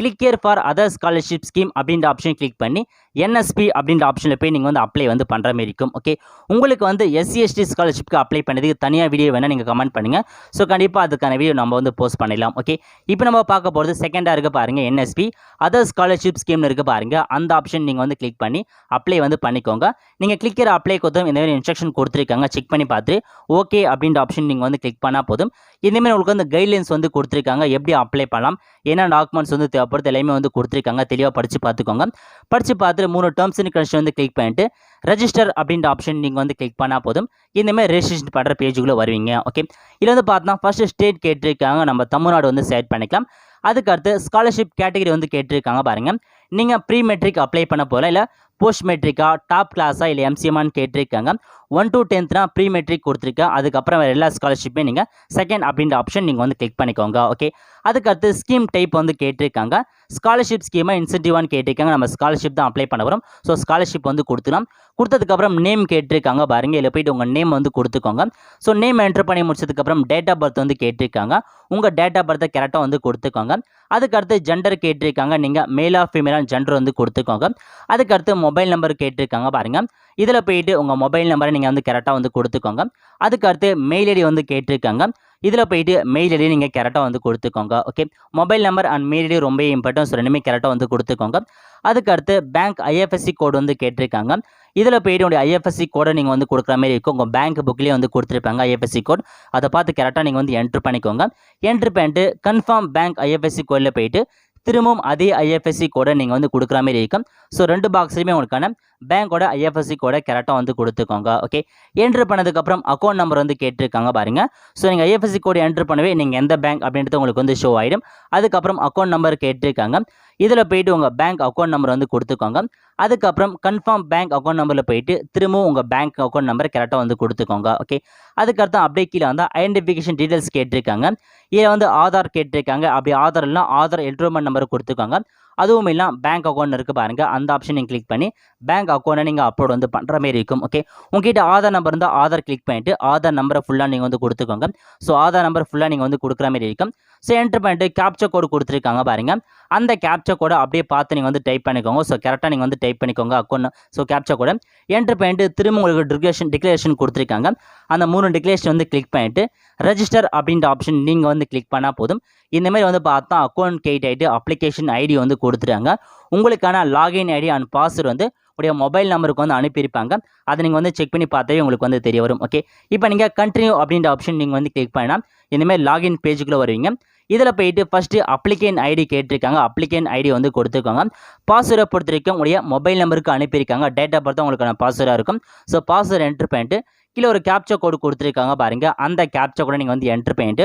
click here for other scholarship scheme அப்படின்ற ஆப்ஷன் கிளிக் பண்ணி என்எஸ்பி அப்படின்ற ஆப்ஷனில் போய் நீங்கள் வந்து அப்ளை வந்து பண்ணுற மாதிரி இருக்கும். ஓகே, உங்களுக்கு வந்து எஸ்சி எஸ்டி ஸ்காலர்ஷிப்க்கு அப்ளை பண்ணதுக்கு தனியாக வீடியோ வேணால் நீங்கள் கமெண்ட் பண்ணுங்கள். ஸோ கண்டிப்பாக அதுக்கான வீடியோ நம்ம வந்து போஸ்ட் பண்ணிடலாம். ஓகே, இப்போ நம்ம பார்க்க போகிறது செகண்டாக இருக்க பாருங்கள், என்எஸ்பி அதர் ஸ்காலர்ஷிப் ஸ்கீம்னு இருக்க பாருங்கள், அந்த ஆப்ஷன் நீங்கள் வந்து கிளிக் பண்ணி அப்ளை வந்து பண்ணிக்கோங்க. நீங்கள் கிளிக் ஹியர் அப்ளை கொடுத்தோம், இந்த மாதிரி இன்ஸ்ட்ரக்ஷன் கொடுத்துருக்காங்க, செக் பண்ணி பார்த்து ஓகே அப்படின்ற ஆப்ஷன் நீங்கள் வந்து கிளிக் பண்ணால் போதும். இந்தமாதிரி உங்களுக்கு வந்து கைட்லைன்ஸ் வந்து கொடுத்துருக்காங்க, எப்படி அப்ளை பண்ணலாம், என்ன டாக்குமெண்ட்ஸ் வந்து தேவைப்படுது எல்லாமே வந்து கொடுத்துருக்காங்க. தெளிவாக படித்து பார்த்துக்கோங்க. படித்து பார்த்துட்டு 3 டேர்ம்ஸ் அண்ட் கண்டிஷன் வந்து கிளிக் பண்ணிட்டு ரெஜிஸ்டர் அப்படின்ற ஆப்ஷன் நீங்கள் வந்து கிளிக் பண்ணால் போதும். இந்தமாதிரி ரெஜிஸ்ட்ரேஷன் பண்ணுற பேஜுக்குள்ளே வருவீங்க. ஓகே, இதில் வந்து பார்த்தோன்னா ஃபஸ்ட்டு ஸ்டேட் கேட்டிருக்காங்க, நம்ம தமிழ்நாடு வந்து செலக்ட் பண்ணிக்கலாம். அதுக்கு அடுத்து ஸ்காலர்ஷிப் கேட்டகரி வந்து கேட்டிருக்காங்க பாருங்கள், நீங்கள் ப்ரீ மெட்ரிக் அப்ளை பண்ண போல இல்லை போஸ்ட் மெட்ரிக்கா, டாப் கிளாஸா இல்லை எம்சிஎம்மான்னு கேட்டிருக்காங்க. 1 to 10th ப்ரீ மெட்ரிக் கொடுத்துருக்கேன். அதுக்கப்புறம் வேறு எல்லா ஸ்காலர்ஷிப்புமே நீங்கள் செகண்ட் அப்படின்ற ஆப்ஷன் நீங்கள் வந்து கிளிக் பண்ணிக்கோங்க. ஓகே, அதுக்கடுத்து ஸ்கீம் டைப் வந்து கேட்டிருக்காங்க, ஸ்காலர்ஷிப் ஸ்கீமா இன்சென்டிவான்னு கேட்டிருக்காங்க. நம்ம ஸ்காலர்ஷிப் தான் அப்ளை பண்ண வரோம். ஸோ ஸ்காலர்ஷிப் வந்து கொடுத்துக்கலாம். கொடுத்ததுக்கப்புறம் நேம் கேட்டிருக்காங்க பாருங்கள், இதில் போய்ட்டு உங்கள் நேம் வந்து கொடுத்துக்கோங்க. ஸோ நேம் என்ட்ரு பண்ணி முடிச்சதுக்கப்புறம் டேட் ஆஃப் பர்த் வந்து கேட்டிருக்காங்க, உங்கள் டேட் ஆஃப் பர்த்தை கரெக்டாக வந்து கொடுத்துக்கோங்க. அதுக்கடுத்து ஜெண்டர் கேட்டிருக்காங்க, நீங்கள் மேலா ஃபீமேலான ஜெண்டர் வந்து கொடுத்துக்கோங்க. அதுக்கடுத்து மொபைல் நம்பர் கேட்டிருக்காங்க பாருங்கள், இதில் போயிட்டு உங்கள் மொபைல் நம்பரை நீங்கள் வந்து கரெக்டாக வந்து கொடுத்துக்கோங்க. அதுக்கடுத்து மெயில் ஐடி வந்து கேட்டிருக்காங்க, இதில் போயிட்டு மெயில் ஐடி நீங்கள் கரெக்டாக வந்து கொடுத்துக்கோங்க. Okay, mobile number and mail ID ரொம்ப இம்பார்ட்டன்ட். ஸோ ரெண்டுமே கரெக்டாக வந்து கொடுத்துக்கோங்க. அதுக்கடுத்து பேங்க் ஐஎஃப்எஸ்சி கோடு வந்து கேட்டிருக்காங்க, இதில் போயிட்டு உங்களுடைய ஐஎஃப்எஸ்சி கோடை நீங்கள் வந்து கொடுக்குற மாதிரி இருக்கும். உங்கள் பேங்க் புக்லேயே வந்து கொடுத்துருப்பாங்க ஐஎஃப்எஸ்சி கோட், அதை பார்த்து கரெக்டாக நீங்கள் வந்து என்ட்ரு பண்ணிக்கோங்க. என்ட்ரு பண்ணிட்டு கன்ஃபார்ம் பேங்க் ஐஎஃப்எஸ்சி கோடில் போயிட்டு திரும்பவும் அதே ஐஎஃப்எஸ்சி கோடை நீங்கள் வந்து கொடுக்குற மாதிரி இருக்கும். ஸோ 2 பாக்ஸ்லையுமே உங்களுக்கான பேங்க்கோட ஐஎஃப்எஸ்சி கோடை கரெக்டாக வந்து கொடுத்துக்கோங்க. ஓகே, என்ட்ரு பண்ணதுக்கப்புறம் அக்கௌண்ட் நம்பர் வந்து கேட்டிருக்காங்க பாருங்கள். ஸோ நீங்கள் ஐஎஃப்எஸ்சி கோடு என்ட்ரு பண்ணவே நீங்கள் எந்த பேங்க் அப்படின்றது உங்களுக்கு வந்து ஷோ ஆகிடும். அதுக்கப்புறம் அக்கௌண்ட் நம்பர் கேட்டிருக்காங்க, இதில் போயிட்டு உங்கள் பேங்க் அக்கௌண்ட் நம்பர் வந்து கொடுத்துக்கோங்க. அதுக்கப்புறம் கன்ஃபார்ம் பேங்க் அக்கௌண்ட் நம்பரில் போயிட்டு திரும்பவும் உங்கள் பேங்க் அக்கௌண்ட் நம்பர் கரெக்டாக வந்து கொடுத்துக்கோங்க. ஓகே, அதுக்கடுத்து அப்படியே கீழே வந்து ஐடென்டிஃபிகேஷன் டீட்டெயில்ஸ் கேட்டிருக்காங்க, இதில் வந்து ஆதார் கேட்டிருக்காங்க. அப்படி ஆதார் இல்லைனா ஆதார் என்ரோல்மெண்ட் நம்பர் கொடுத்துக்கோங்க. அதுவும் இல்லாமல் பேங்க் அக்கௌண்ட் இருக்குது பாருங்கள், அந்த ஆப்ஷன் நீங்கள் கிளிக் பண்ணி பேங்க் அக்கௌண்ட்டை நீங்கள் அப்லோட் வந்து பண்ணுற மாதிரி இருக்கும். ஓகே, உங்ககிட்ட ஆதார் நம்பர் இருந்தால் ஆதார் கிளிக் பண்ணிவிட்டு ஆதார் நம்பரை ஃபுல்லாக நீங்கள் வந்து கொடுத்துக்கோங்க. ஸோ ஆதார் நம்பர் ஃபுல்லாக நீங்கள் வந்து கொடுக்குற மாதிரி இருக்கும். ஸோ என்ட்ரு பண்ணிட்டு கேப்ச்சா கோடு கொடுத்துருக்காங்க பாருங்கள், அந்த கேப்ச்சா கோடை அப்படியே பார்த்து நீங்கள் வந்து டைப் பண்ணிக்கோங்க. ஸோ கரெக்டாக நீங்கள் வந்து டைப் பண்ணிக்கோங்க அக்கௌண்ட். ஸோ கேப்ச்சா கோடை என்ட்ரு பண்ணிட்டு திரும்ப உங்களுக்கு டிக்ளரேஷன் கொடுத்துருக்காங்க, அந்த 3 டிக்ளரேஷன் வந்து கிளிக் பண்ணிவிட்டு ரெஜிஸ்டர் அப்படின்ற ஆப்ஷன் நீங்கள் வந்து கிளிக் பண்ணால் போதும். இந்தமாதிரி வந்து பார்த்தா அக்கௌண்ட் கிரியேட் ஆகிட்டு அப்ளிகேஷன் ஐடி வந்து கொடுத்துருக்காங்க. உங்களுக்கான லாகின் ஐடி அண்ட் பாஸ்வேர்டு வந்து உடைய மொபைல் நம்பருக்கு வந்து அனுப்பியிருப்பாங்க, அதை நீங்கள் வந்து செக் பண்ணி பார்த்தாவே உங்களுக்கு வந்து தெரிய வரும். ஓகே, இப்போ நீங்கள் கண்டினியூ அப்படின்ற ஆப்ஷன் நீங்கள் வந்து கிளிக் பண்ணால் இந்தமாதிரி லாகின் பேஜுக்குள்ளே வருவீங்க. இதில் போயிட்டு ஃபஸ்ட்டு அப்ளிகேன் ஐடி கேட்டிருக்காங்க, அப்ளிகேன் ஐடி வந்து கொடுத்துக்கோங்க. பாஸ்வேர்டை பொறுத்த வரைக்கும் உடைய மொபைல் நம்பருக்கு அனுப்பியிருக்காங்க, டேட் ஆஃப் பர்த் உங்களுக்கான பாஸ்வேர்டாக இருக்கும். ஸோ பாஸ்வேர்டு என்ட்ரு பண்ணிட்டு கீழே ஒரு கேப்ச்சா கோடு கொடுத்துருக்காங்க பாருங்கள், அந்த கேப்ச்சா கோடை நீங்கள் வந்து என்ட்ரு பண்ணிட்டு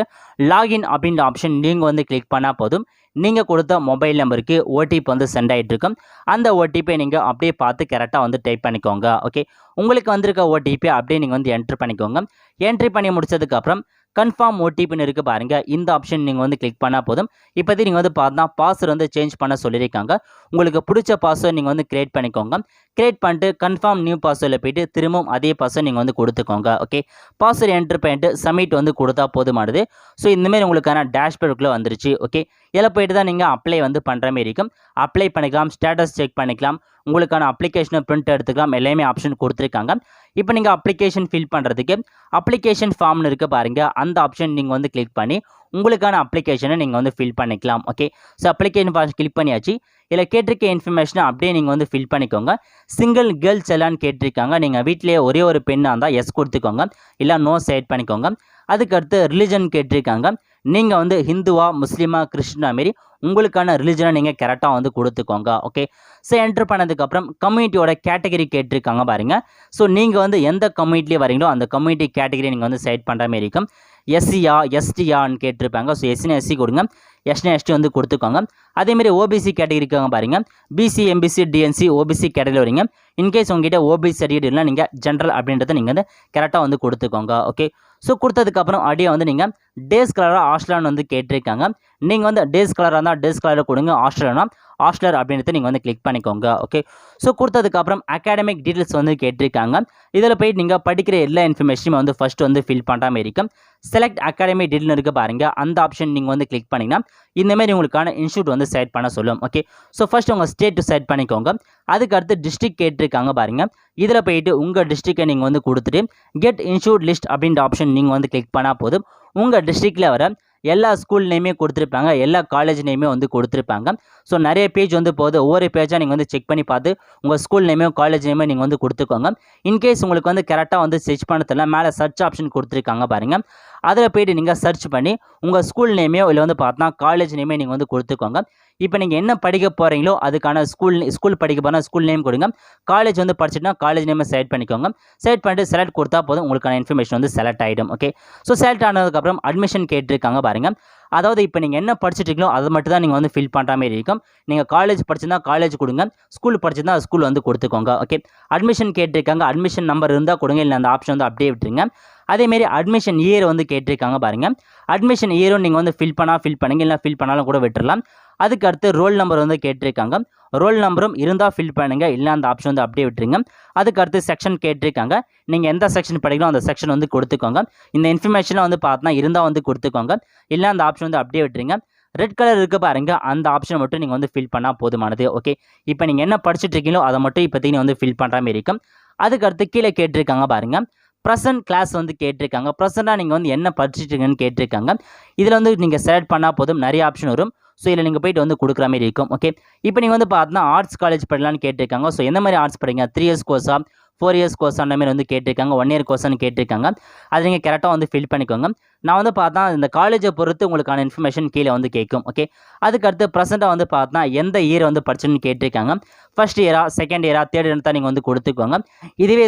லாகின் அப்படின்ற ஆப்ஷன் நீங்கள் வந்து கிளிக் பண்ணால் போதும். நீங்கள் கொடுத்த மொபைல் நம்பருக்கு ஓடிபி வந்து சென்ட் ஆகிட்டு இருக்கும். அந்த ஓடிபியை நீங்கள் அப்படியே பார்த்து கரெக்டாக வந்து டைப் பண்ணிக்கோங்க. ஓகே, உங்களுக்கு வந்திருக்க ஓடிபி அப்படியே நீங்கள் வந்து என்ட்ரு பண்ணிக்கோங்க. என்ட்ரி பண்ணி முடிச்சதுக்கப்புறம் கன்ஃபார்ம் ஓடிபின்னு இருக்குது பாருங்கள், இந்த ஆப்ஷன் நீங்கள் வந்து கிளிக் பண்ணால் போதும். இப்போதைக்கு நீங்கள் வந்து பார்த்தா பாஸ்வேர்டு வந்து சேஞ்ச் பண்ண சொல்லியிருக்காங்க. உங்களுக்கு பிடிச்ச பாஸ்வேர்டு நீங்கள் வந்து கிரியேட் பண்ணிக்கோங்க. கிரியேட் பண்ணிட்டு கன்ஃபார்ம் நியூ பாஸ்வேர்டில் போய்ட்டு திரும்பவும் அதே பாஸ்வேர்டு நீங்கள் வந்து கொடுத்துக்கோங்க. ஓகே, பாஸ்வேர்டு என்ட்ரு பண்ணிட்டு சப்மிட் வந்து கொடுத்தா போதுமானது. ஸோ இந்தமாரி உங்களுக்கான டேஷ்போர்டுக்குள்ளே வந்துருச்சு. ஓகே, இதில் போய்ட்டு தான் நீங்கள் அப்ளை வந்து பண்ணுற மாதிரி இருக்கும். அப்ளை பண்ணிக்கலாம், ஸ்டேட்டஸ் செக் பண்ணிக்கலாம், உங்களுக்கான அப்ளிகேஷனை பிரிண்ட் எடுத்துக்கலாம், எல்லாமே ஆப்ஷன் கொடுத்துருக்காங்க. இப்போ நீங்கள் அப்ளிகேஷன் ஃபில் பண்ணுறதுக்கு அப்ளிகேஷன் ஃபார்ம்னு இருக்க பாருங்கள், அந்த ஆப்ஷன் நீங்கள் வந்து கிளிக் பண்ணி உங்களுக்கான அப்ளிகேஷனை நீங்கள் வந்து ஃபில் பண்ணிக்கலாம். Okay, so application form click பண்ணியாச்சு. இதில் கேட்டிருக்க இன்ஃபர்மேஷனை அப்படியே நீங்கள் வந்து ஃபில் பண்ணிக்கோங்க. சிங்கிள் கேர்ள் செல்லான்னு கேட்டிருக்காங்க, நீங்கள் வீட்டிலேயே ஒரே ஒரு பெண்ணாக இருந்தால் எஸ் கொடுத்துக்கோங்க, இல்லை நோ செட் பண்ணிக்கோங்க. அதுக்கடுத்து ரிலிஜன் கேட்டிருக்காங்க, நீங்கள் வந்து ஹிந்துவா முஸ்லீமா கிறிஸ்டினா மாரி உங்களுக்கான ரிலிஜனை நீங்கள் கரெக்டாக வந்து கொடுத்துக்கோங்க. ஓகே, ஸோ என்ட்ரு பண்ணதுக்கப்புறம் கம்யூனிட்டியோட கேட்டகரி கேட்டிருக்காங்க பாருங்கள். ஸோ நீங்கள் வந்து எந்த கம்யூனிட்டிலே வரீங்களோ அந்த கம்யூனிட்டி கேட்டகரி நீங்கள் வந்து செலக்ட் பண்ணுற மாதிரி இருக்கும். எஸ்சியா எஸ்டியான்னு கேட்டிருப்பாங்க, ஸோ எஸ்சினா எஸ்சி கொடுங்க, எஸ்டினா எஸ்டி வந்து கொடுத்துக்கோங்க. அதேமாரி ஓபிசி கேட்டகரி இருக்காங்க பாருங்கள், BC MBC DNC OBC category வரீங்க. இன்கேஸ் உங்ககிட்ட ஓபிசி சர்டிஃபிகேட் இல்லைனா நீங்கள் ஜென்ரல் அப்படின்றத நீங்கள் வந்து கரெக்டாக வந்து கொடுத்துக்கோங்க. ஓகே, ஸோ கொடுத்ததுக்கப்புறம் அப்படியே வந்து நீங்கள் டேஸ் கலராக ஹாஸ்டலான்னு வந்து கேட்டிருக்காங்க. நீங்கள் வந்து டேஸ் கலராக இருந்தால் டேஸ் கலரில் கொடுங்க, ஹாஸ்டல்னா ஹாஸ்டலர் அப்படின்றத நீங்கள் வந்து கிளிக் பண்ணிக்கோங்க. ஓகே, ஸோ கொடுத்ததுக்கப்புறம் அகாடமிக் டீட்டெயில்ஸ் வந்து கேட்டிருக்காங்க. இதில் போயிட்டு நீங்கள் படிக்கிற எல்லா இன்ஃபர்மேஷனும் வந்து ஃபஸ்ட்டு வந்து ஃபில் பண்ணுற மாதிரி இருக்கும். செலக்ட் அகாடமி டீட்டெயில் இருக்க பாருங்க, அந்த ஆப்ஷன் நீங்கள் வந்து கிளிக் பண்ணிங்கன்னா இந்தமாரி உங்களுக்கான இன்ஸ்டியூட் வந்து செலக்ட் பண்ண சொல்லும். ஓகே, ஸோ ஃபஸ்ட்டு உங்கள் ஸ்டேட் செலக்ட் பண்ணிக்கோங்க. அதுக்கு அடுத்து டிஸ்ட்ரிக்ட் கேட்டிருக்காங்க பாருங்க, இதில் போயிட்டு உங்கள் டிஸ்ட்ரிக்டை நீங்கள் வந்து கொடுத்துட்டு கெட் இன்ஸ்டியூட் லிஸ்ட் அப்படின்ற ஆப்ஷன் நீங்கள் வந்து கிளிக் பண்ணால் போதும். உங்கள் டிஸ்ட்ரிக்டில் வர எல்லா ஸ்கூல் நேமே கொடுத்துருப்பாங்க, எல்லா காலேஜ் நேமே வந்து கொடுத்துருப்பாங்க. ஸோ நிறைய பேஜ் வந்து போகுது, ஒவ்வொரு பேஜாக நீங்கள் வந்து செக் பண்ணி பார்த்து உங்கள் ஸ்கூல் நேமே காலேஜ் நேமே நீங்கள் வந்து கொடுத்துக்கோங்க. இன்கேஸ் உங்களுக்கு வந்து கரெக்டாக வந்து சர்ச் பண்ண தெரியல, மேலே சர்ச் ஆப்ஷன் கொடுத்துருக்காங்க பாருங்கள், அதில் போய்ட்டு நீங்கள் சர்ச் பண்ணி உங்கள் ஸ்கூல் நேமையோ இல்லை வந்து பார்த்தா காலேஜ் நேமே நீங்கள் வந்து கொடுத்துக்கோங்க. இப்போ நீங்கள் என்ன படிக்க போகிறீங்களோ அதுக்கான ஸ்கூல் படிக்க போனால் ஸ்கூல் நேம் கொடுங்க. காலேஜ் வந்து படிச்சுட்டுனா காலேஜ் நேமை செலக்ட் பண்ணிக்கோங்க. செலக்ட் பண்ணிட்டு செலக்ட் கொடுத்தா போதும், உங்களுக்கான இன்ஃபர்மேஷன் வந்து செலக்ட் ஆகிடும். ஓகே, ஸோ செலக்ட் ஆனதுக்கப்புறம் அட்மிஷன் கேட்டிருக்காங்க பாருங்கள். அதாவது இப்போ நீங்கள் என்ன படிச்சுட்டீங்களோ அதை மட்டும் தான் நீங்கள் வந்து ஃபில் பண்ணுற மாதிரி இருக்கும். நீங்கள் காலேஜ் படிச்சிருந்தா காலேஜ் கொடுங்க, ஸ்கூல் படிச்சிருந்தா ஸ்கூல் வந்து கொடுத்துக்கோங்க. ஓகே, அட்மிஷன் கேட்டிருக்காங்க, அட்மிஷன் நம்பர் இருந்தால் கொடுங்க, இல்லை அந்த ஆப்ஷன் வந்து அப்படியே விட்டுருங்க. அதேமாரி அட்மிஷன் இயர் வந்து கேட்டிருக்காங்க பாருங்கள், அட்மிஷன் இயரும் நீங்கள் வந்து ஃபில் பண்ணுங்க, இல்லை ஃபில் பண்ணாலும் கூட விட்டுறலாம். அதுக்கு அடுத்து ரோல் நம்பர் வந்து கேட்டிருக்காங்க, ரோல் நம்பரும் இருந்தால் ஃபில் பண்ணுங்க, இல்லை அந்த ஆப்ஷன் வந்து அப்படியே விட்டுருங்க. அதுக்கு அடுத்து செக்ஷன் கேட்டிருக்காங்க, நீங்கள் எந்த செக்ஷன் படிக்கலாம் அந்த செக்ஷன் வந்து கொடுத்துக்கோங்க. இந்த இன்ஃபர்மேஷனில் வந்து பார்த்தா இருந்தால் வந்து கொடுத்துக்கோங்க, இல்லை அந்த ஆப்ஷன் வந்து அப்படியே விட்டுருங்க. ரெட் கலர் இருக்க பாருங்க, அந்த ஆப்ஷன் மட்டும் நீங்கள் வந்து ஃபில் பண்ணால் போதுமானது. ஓகே, இப்போ நீங்கள் என்ன படிச்சுட்டு இருக்கீங்களோ அதை மட்டும் இப்போதைக்கு நீங்கள் வந்து ஃபில் பண்ணுற மாதிரி இருக்கும். அதுக்கு அடுத்து கீழே கேட்டிருக்காங்க பாருங்க, ப்ரெசன்ட் கிளாஸ் வந்து கேட்டிருக்காங்க. ப்ரெசென்ட்டாக நீங்கள் வந்து என்ன படிச்சுட்டு இருக்கீங்கன்னு கேட்டிருக்காங்க. இதில் வந்து நீங்கள் செலக்ட் பண்ணால் போதும், நிறைய ஆப்ஷன் வரும். ஸோ இதில் நீங்கள் போய்ட்டு வந்து கொடுக்குற மாதிரி இருக்கும். ஓகே, இப்போ நீங்கள் வந்து பார்த்தீங்கன்னா ஆர்ட்ஸ் காலேஜ் படிக்கலான்னு கேட்டிருக்காங்க. ஸோ எந்த மாதிரி ஆர்ட்ஸ் படிங்க, 3 இயர்ஸ் கோர்ஸா 4 இயர்ஸ் கோர்ஸ் அந்த மாதிரி வந்து கேட்டிருக்காங்க, 1 இயர் கோர்ஸ்னு கேட்டிருக்காங்க. அதை நீங்கள் கரெக்டாக வந்து ஃபில் பண்ணிக்கோங்க. நான் வந்து பார்த்தா இந்த காலேஜை பொறுத்து உங்களுக்கான இன்ஃபர்மேஷன் கீழே வந்து கேட்கும். ஓகே, அதுக்கடுத்து ப்ரெசென்ட்டாக வந்து பார்த்தா எந்த இயர் வந்து படிச்சுன்னு கேட்டிருக்காங்க. ஃபர்ஸ்ட் இயரா, செகண்ட் இயரா, தேர்ட் இயர் தான் நீங்கள் வந்து கொடுத்துக்கோங்க. இதுவே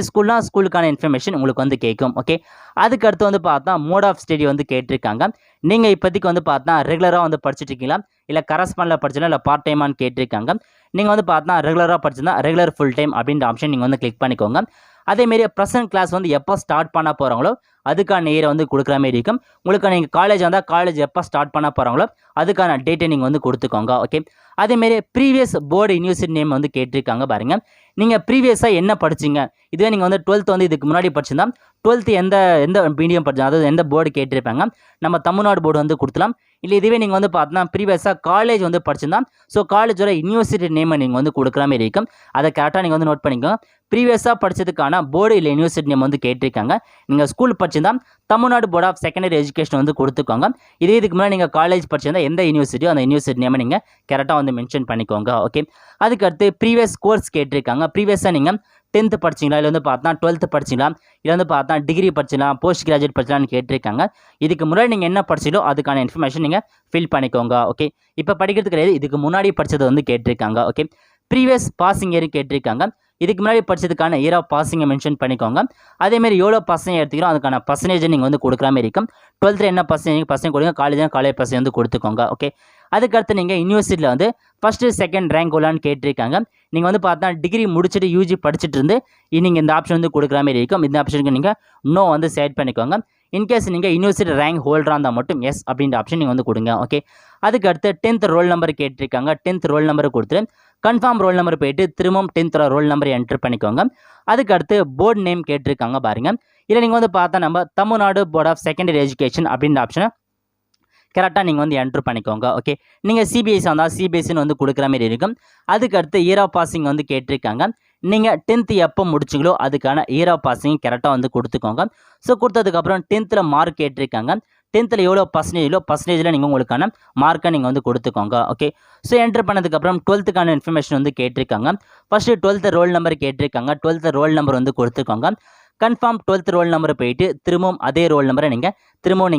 ஸ்கூலுக்கான இன்ஃபர்மேஷன் உங்களுக்கு வந்து கேட்கும். ஓகே, அதுக்கடுத்து வந்து பார்த்தா மோட் ஆஃப் ஸ்டடி வந்து கேட்டிருக்காங்க. நீங்கள் இப்போதைக்கு வந்து பார்த்தா ரெகுலராக வந்து படிச்சுட்டு இருக்கீங்களா, இல்லை கரஸ்பாண்டில் படிச்சிடலாம், இல்லை பார்ட் டைமான்னு கேட்டிருக்காங்க. நீங்கள் வந்து பார்த்தா ரெகுலராக படிச்சிருந்தா ரெகுலர் ஃபுல் டைம் அப்படின்ற ஆப்ஷன் நீங்கள் வந்து கிளிக் பண்ணிக்கோங்க. அதேமாரி ப்ரெசென்ட் கிளாஸ் வந்து எப்போ ஸ்டார்ட் பண்ண போகிறாங்களோ அதுக்கான இயரை வந்து கொடுக்குற மாதிரி இருக்கும். உங்களுக்கு நீங்கள் காலேஜ் வந்தால் காலேஜ் எப்போ ஸ்டார்ட் பண்ண போகிறாங்களோ அதுக்கான டேட்டை நீங்கள் வந்து கொடுத்துக்கோங்க. ஓகே, அதேமாரி ப்ரீவியஸ் போர்டு யூனிவர்சிட்டி நேம் வந்து கேட்டிருக்காங்க பாருங்கள். நீங்கள் ப்ரீவியஸாக என்ன படிச்சிங்க, இதுவே நீங்கள் வந்து 12th வந்து இதுக்கு முன்னாடி படிச்சிருந்தா 12th எந்த மீடியம் படிச்சா, அதாவது எந்த போர்டு கேட்டிருப்பாங்க, நம்ம தமிழ்நாடு போர்டு வந்து கொடுத்துலாம். இல்லை இதுவே நீங்கள் வந்து பார்த்தீங்கன்னா ப்ரீவியஸாக காலேஜ் வந்து படிச்சிருந்தா ஸோ காலேஜோட யூனிவர்சிட்டி நேமை நீங்கள் வந்து கொடுக்குற மாதிரி இருக்கும். அதை கரெக்டாக நீங்கள் வந்து நோட் பண்ணிக்கோங்க. ப்ரீவியஸாக படித்ததுக்கான போர்டு இல்லை யூனிவர்சிட்டி நேம் வந்து கேட்டிருக்காங்க. நீங்கள் ஸ்கூல் படிச்சிருந்தா Tamil Nadu board of secondary education வந்து கொடுத்துக்கோங்க. இதே இதுக்கு முன்னாடி நீங்கள் காலேஜ் படிச்சிருந்தா எந்த யூனிவர்சிட்டியோ அந்த யூனிவர்சிட்டி நேமை நீங்கள் கரெக்டாக வந்து மென்ஷன் பண்ணிக்கோங்க. ஓகே, அதுக்கடுத்து ப்ரீவியஸ் கோர்ஸ் கேட்டிருக்காங்க. ப்ரீவியஸாக நீங்கள் 10th படிச்சிங்களா, இல்லை வந்து பார்த்தா 12th படிச்சிங்களா, இல்லை வந்து பார்த்தா டிகிரி படிச்சிக்கலாம், போஸ்ட் கிராஜுவேட் படிச்சலான்னு கேட்டிருக்காங்க. இதுக்கு முன்னாடி நீங்கள் என்ன படிச்சீங்களோ அதுக்கான இன்ஃபர்மேஷன் நீங்கள் ஃபில் பண்ணிக்கோங்க. ஓகே, இப்போ படிக்கிறது கிடையாது, இதுக்கு முன்னாடி படித்தது வந்து கேட்டிருக்காங்க. ஓகே, ப்ரீவியஸ் பாசிங் இயர் கேட்டிருக்காங்க. இதுக்கு முன்னாடி படிச்சதுக்கான இயர் ஆஃப் பாசிங்கை மென்ஷன் பண்ணிக்கோங்க. அதேமாரி எவ்வளோ பர்சன்டேஜ் எடுத்துக்கிறோம் அதுக்கான பர்சன்டேஜை நீங்கள் வந்து கொடுக்குற மாதிரி இருக்கும். 12th என்ன பர்சன்டேஜ் கொடுங்க, காலேஜ் பர்சன்டேஜ் வந்து கொடுத்துக்கோங்க. ஓகே, அதுக்கடுத்து நீங்கள் யூனிவர்சிட்டியில் வந்து ஃபஸ்ட்டு செகண்ட் ரேங்க் உள்ளான்னு கேட்டிருக்காங்க. நீங்கள் வந்து பார்த்தா டிகிரி முடிச்சுட்டு யூஜி படிச்சுட்டு இருந்து நீங்கள் இந்த ஆப்ஷன் வந்து கொடுக்குற மாதிரி இருக்கும். இந்த ஆப்ஷனுக்கு நீங்கள் நோ வந்து செலக்ட் பண்ணிக்கோங்க. இன்கேஸ் நீங்கள் யூனிவர்சிட்டி ரேங்க் ஹோல்டராக இருந்தால் மட்டும் எஸ் அப்படின்ற ஆப்ஷன் நீங்கள் வந்து கொடுங்க. ஓகே, அதுக்கடுத்து 10th ரோல் நம்பர் கேட்டிருக்காங்க. 10th ரோல் நம்பர் கொடுத்துட்டு கன்ஃபார்ம் ரோல் நம்பர் போயிட்டு திரும்பவும் 10th ரோல் நம்பர் என்ட்ரு பண்ணிக்கோங்க. அதுக்கடுத்து போர்டு நேம் கேட்டிருக்காங்க பாருங்கள். இதில் நீங்கள் வந்து பார்த்தா நம்ம Tamil Nadu board of secondary education அப்படின்ற ஆப்ஷனை கரெக்டாக நீங்கள் வந்து என்ட்ரு பண்ணிக்கோங்க. ஓகே, நீங்கள் சிபிஎஸ்சி வந்தால் சிபிஎஸ்சின்னு வந்து கொடுக்குற மாதிரி இருக்கும். அதுக்கடுத்து இயர் ஆஃப் பாசிங் வந்து கேட்டிருக்காங்க. நீங்கள் 10th எப்போ முடிச்சிங்களோ அதுக்கான இயர் ஆஃப் பாசிங் கரெக்டாக வந்து கொடுத்துக்கோங்க. ஸோ கொடுத்ததுக்கப்புறம் 10th மார்க் கேட்டிருக்காங்க. 10th எவ்வளோ பர்சன்டேஜில் நீங்கள் உங்களுக்கான மார்க்கை நீங்கள் வந்து கொடுத்துக்கோங்க. ஓகே, ஸோ என்ட்ரு பண்ணதுக்கப்புறம் 12th இன்ஃபர்மேஷன் வந்து கேட்டிருக்காங்க. ஃபஸ்ட்டு 12th ரோல் நம்பர் கேட்டிருக்காங்க. 12th ரோல் நம்பர் வந்து கொடுத்துக்கோங்க. கன்ஃபார்ம் 12th ரோல் நம்பர் போயிட்டு திரும்பவும் அதே ரோல் நம்பரை நீங்கள்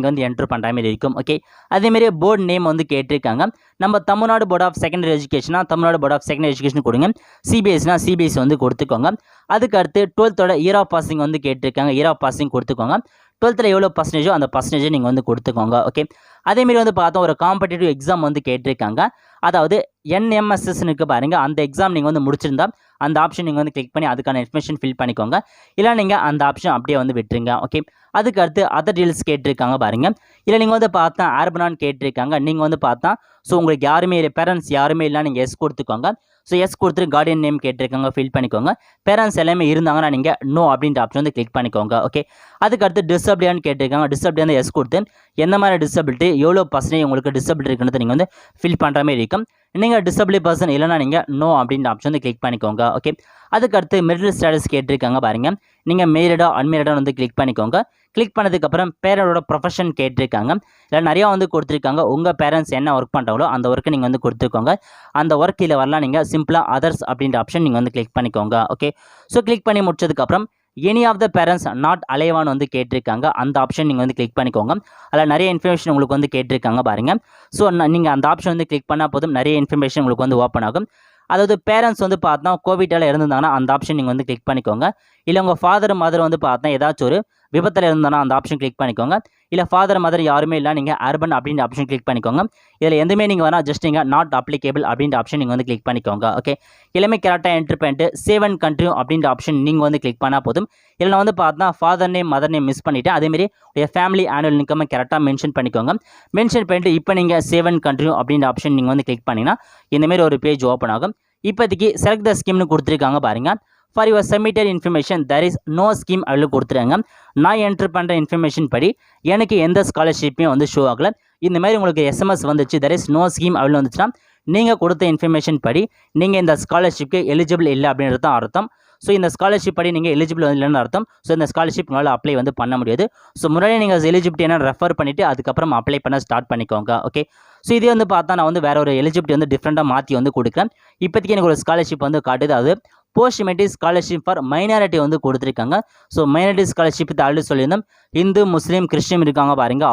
வந்து என்ட்ரு பண்ணுற மாதிரி இருக்கும். ஓகே, அதேமாரி போர்டு நேம் வந்து கேட்டிருக்காங்க. நம்ம தமிழ்நாடு போர்ட் ஆஃப் செகண்டரி எஜுகேஷனா Tamil Nadu board of secondary education கொடுங்க. சிபிஎஸ்சினா சிபிஎஸ்சி வந்து கொடுத்துக்கோங்க. அதுக்கடுத்து 12th இயர் ஆஃப் பாசிங் வந்து கேட்டிருக்காங்க. இயர் ஆஃப் பாசிங் கொடுத்துக்கோங்க. 12th எவ்வளோ பர்சன்டேஜோ அந்த பர்சன்டேஜை நீங்கள் வந்து கொடுத்துக்கோங்க. ஓகே, அதேமாரி வந்து பார்த்தோம் ஒரு காம்படிட்டிவ் எக்ஸாம் வந்து கேட்டிருக்காங்க. அதாவது என்எம்எஸ்எஸ்ன்னு இருக்குது பாருங்கள், அந்த எக்ஸாம் நீங்கள் வந்து முடிச்சிருந்தா அந்த ஆப்ஷன் நீங்கள் வந்து கிளிக் பண்ணி அதுக்கான இன்ஃபர்மேஷன் ஃபில் பண்ணிக்கோங்க. இல்லை நீங்கள் அந்த ஆப்ஷன் அப்படியே வந்து விட்டுருங்க. ஓகே, அதுக்கு அடுத்து அதர் டீல்ஸ் கேட்டிருக்காங்க பாருங்கள். இல்லை நீங்கள் வந்து பார்த்தா அர்பனான்னு கேட்டிருக்காங்க. நீங்கள் வந்து பார்த்தா ஸோ உங்களுக்கு யாருமே பேரண்ட்ஸ் யாருமே இல்லை, நீங்கள் எஸ் கொடுத்துக்கோங்க. ஸோ எஸ் கொடுத்துட்டு கார்டியன் நேம் கேட்டிருக்காங்க, ஃபில் பண்ணிக்கோங்க. பேரண்ட்ஸ் எல்லாமே இருந்தாங்கன்னா நீங்கள் நோ அப்படின்ற ஆப்ஷன் வந்து கிளிக் பண்ணிக்கோங்க. ஓகே, அதுக்கு அடுத்து டிசபிலிட்டியான்னு கேட்டிருக்காங்க. டிசபிலிட்டி வந்து எஸ் கொடுத்து எந்த மாதிரி டிசபிலிட்டி எவ்வளோ பர்சன்டேஜ் உங்களுக்கு டிசபிலிட்டி இருக்குன்னு நீங்கள் வந்து ஃபில் பண்ணுற மாதிரி இருக்கும். நீங்கள் டிசபிலிட்டி பர்சன் இல்லைனா நீங்கள் நோ அப்படின்ற ஆப்ஷன் வந்து கிளிக் பண்ணிக்கோங்க. ஓகே, அதுக்கு அடுத்து மெரிட்டல் ஸ்டேட்டஸ் கேட்டிருக்காங்க பாருங்கள். நீங்கள் மேரிடா அன்மேரிடா வந்து கிளிக் பண்ணிக்கோங்க. கிளிக் பண்ணதுக்கப்புறம் பேரண்டோட ப்ரொஃபஷன் கேட்டிருக்காங்க. இல்லை நிறையா வந்து கொடுத்துருக்காங்க. உங்கள் பேரண்ட்ஸ் என்ன ஒர்க் பண்ணுறாங்களோ அந்த ஒர்க்கை நீங்கள் வந்து கொடுத்துருக்கோங்க. அந்த ஒர்க் கீழே வரலாம் நீங்கள் சிம்பிளாக அதர்ஸ் அப்படின்ற ஆப்ஷன் நீங்கள் வந்து கிளிக் பண்ணிக்கோங்க. ஓகே, ஸோ கிளிக் பண்ணி முடிச்சதுக்கப்புறம் any of the parents not அலைவான்னு வந்து கேட்டிருக்காங்க. அந்த ஆப்ஷன் நீங்கள் வந்து கிளிக் பண்ணிக்கோங்க. அதில் நிறைய இன்ஃபர்மேஷன் உங்களுக்கு வந்து கேட்டிருக்காங்க பாருங்கள். ஸோ நீங்கள் அந்த ஆப்ஷன் வந்து கிளிக் பண்ணால் போதும், நிறைய இன்ஃபர்மேஷன் உங்களுக்கு வந்து ஓப்பன் ஆகும். அதாவது பேரண்ட்ஸ் வந்து பார்த்தா கோவிட்டால் இருந்திருந்தாங்கன்னா அந்த ஆப்ஷன் நீங்கள் வந்து கிளிக் பண்ணிக்கோங்க. இல்லை உங்கள் ஃபாதர் மதர் வந்து பார்த்தா ஏதாச்சும் ஒரு விபத்தில் இருந்தானா அந்த ஆப்ஷன் கிளிக் பண்ணிக்கோங்க. இல்லை ஃபாதர் மதர் யாருமே இல்லை, நீங்கள் அர்பன் அப்படின்ற ஆப்ஷன் கிளிக் பண்ணிக்கோங்க. இதில் எதுவுமே நீங்கள் வேணால் ஜஸ்ட் நீங்கள் நாட் அப்ளிகேபிள் அப்படின்ற ஆப்ஷன் நீங்கள் வந்து கிளிக் பண்ணிக்கோங்க. ஓகே, எல்லாமே கரெக்டாக என்ட்ரு பண்ணிட்டு சேவ் அண்ட் கண்ட்ரியூ அப்படின்ற ஆப்ஷன் நீங்கள் வந்து கிளிக் பண்ணால் போதும். இதில் வந்து பார்த்தா father name mother name miss பண்ணிவிட்டு அதேமாரி உடைய ஃபேமிலி ஆனுவல் இன்கம் கரெக்டாக மென்ஷன் பண்ணிக்கோங்க. மென்ஷன் பண்ணிட்டு இப்போ நீங்கள் சேவ் அண்ட் கண்ட்ரியூ அப்படின்ற ஆப்ஷன் நீங்கள் வந்து கிளிக் பண்ணிங்கன்னா இந்தமாரி ஒரு பேஜ் ஓப்பன் ஆகும். இப்போதைக்கு செலக்ட் த ஸ்கீம்னு கொடுத்துருக்காங்க பாருங்கள். For your submitted information there is no scheme அவ்வளோ கொடுத்துருங்க. நான் என்ட்ரு பண்ணுற இன்ஃபர்மேஷன் படி எனக்கு எந்த ஸ்காலர்ஷிப்பையும் வந்து ஷோ ஆகலை. இந்த மாதிரி உங்களுக்கு எஸ்எம்எஸ் வந்துச்சு தெர் இஸ் நோ ஸ்கீம் அவ்வளோ வந்துச்சுன்னா நீங்கள் கொடுத்த இன்ஃபர்மேஷன் படி நீங்கள் இந்த ஸ்காலர்ஷிப்க்கு எலிஜிபிள் இல்லை அப்படின்றது தான் அர்த்தம். ஸோ இந்த ஸ்காலர்ஷிப் படி நீங்கள் எலிஜிபிள் இல்லைன்னு அர்த்தம். ஸோ இந்த ஸ்காலர்ஷிப் உங்களால் அப்ளை வந்து பண்ண முடியாது. ஸோ முன்னாடி நீங்கள் எலிஜிபிலிட்டி என்ன ரெஃபர் பண்ணிவிட்டு அதுக்கப்புறம் அப்ளை பண்ண ஸ்டார்ட் பண்ணிக்கோங்க. ஓகே, ஸோ இதே வந்து பார்த்தா நான் வந்து வேறு ஒரு எலிஜிபிலிட்டி வந்து டிஃப்ரெண்ட்டாக மாற்றி வந்து கொடுக்குறேன். இப்போதைக்கு எனக்கு ஒரு ஸ்காலர்ஷிப் வந்து காட்டுது. அது post matric scholarship for minority வந்து கொடுத்துருக்காங்க. ஸோ மைனாரிட்டி ஸ்காலர்ஷிப் ஆல்ரெடி சொல்லியிருந்தோம். இந்து முஸ்லீம் கிறிஸ்டின் இருக்காங்க பாருங்கள்,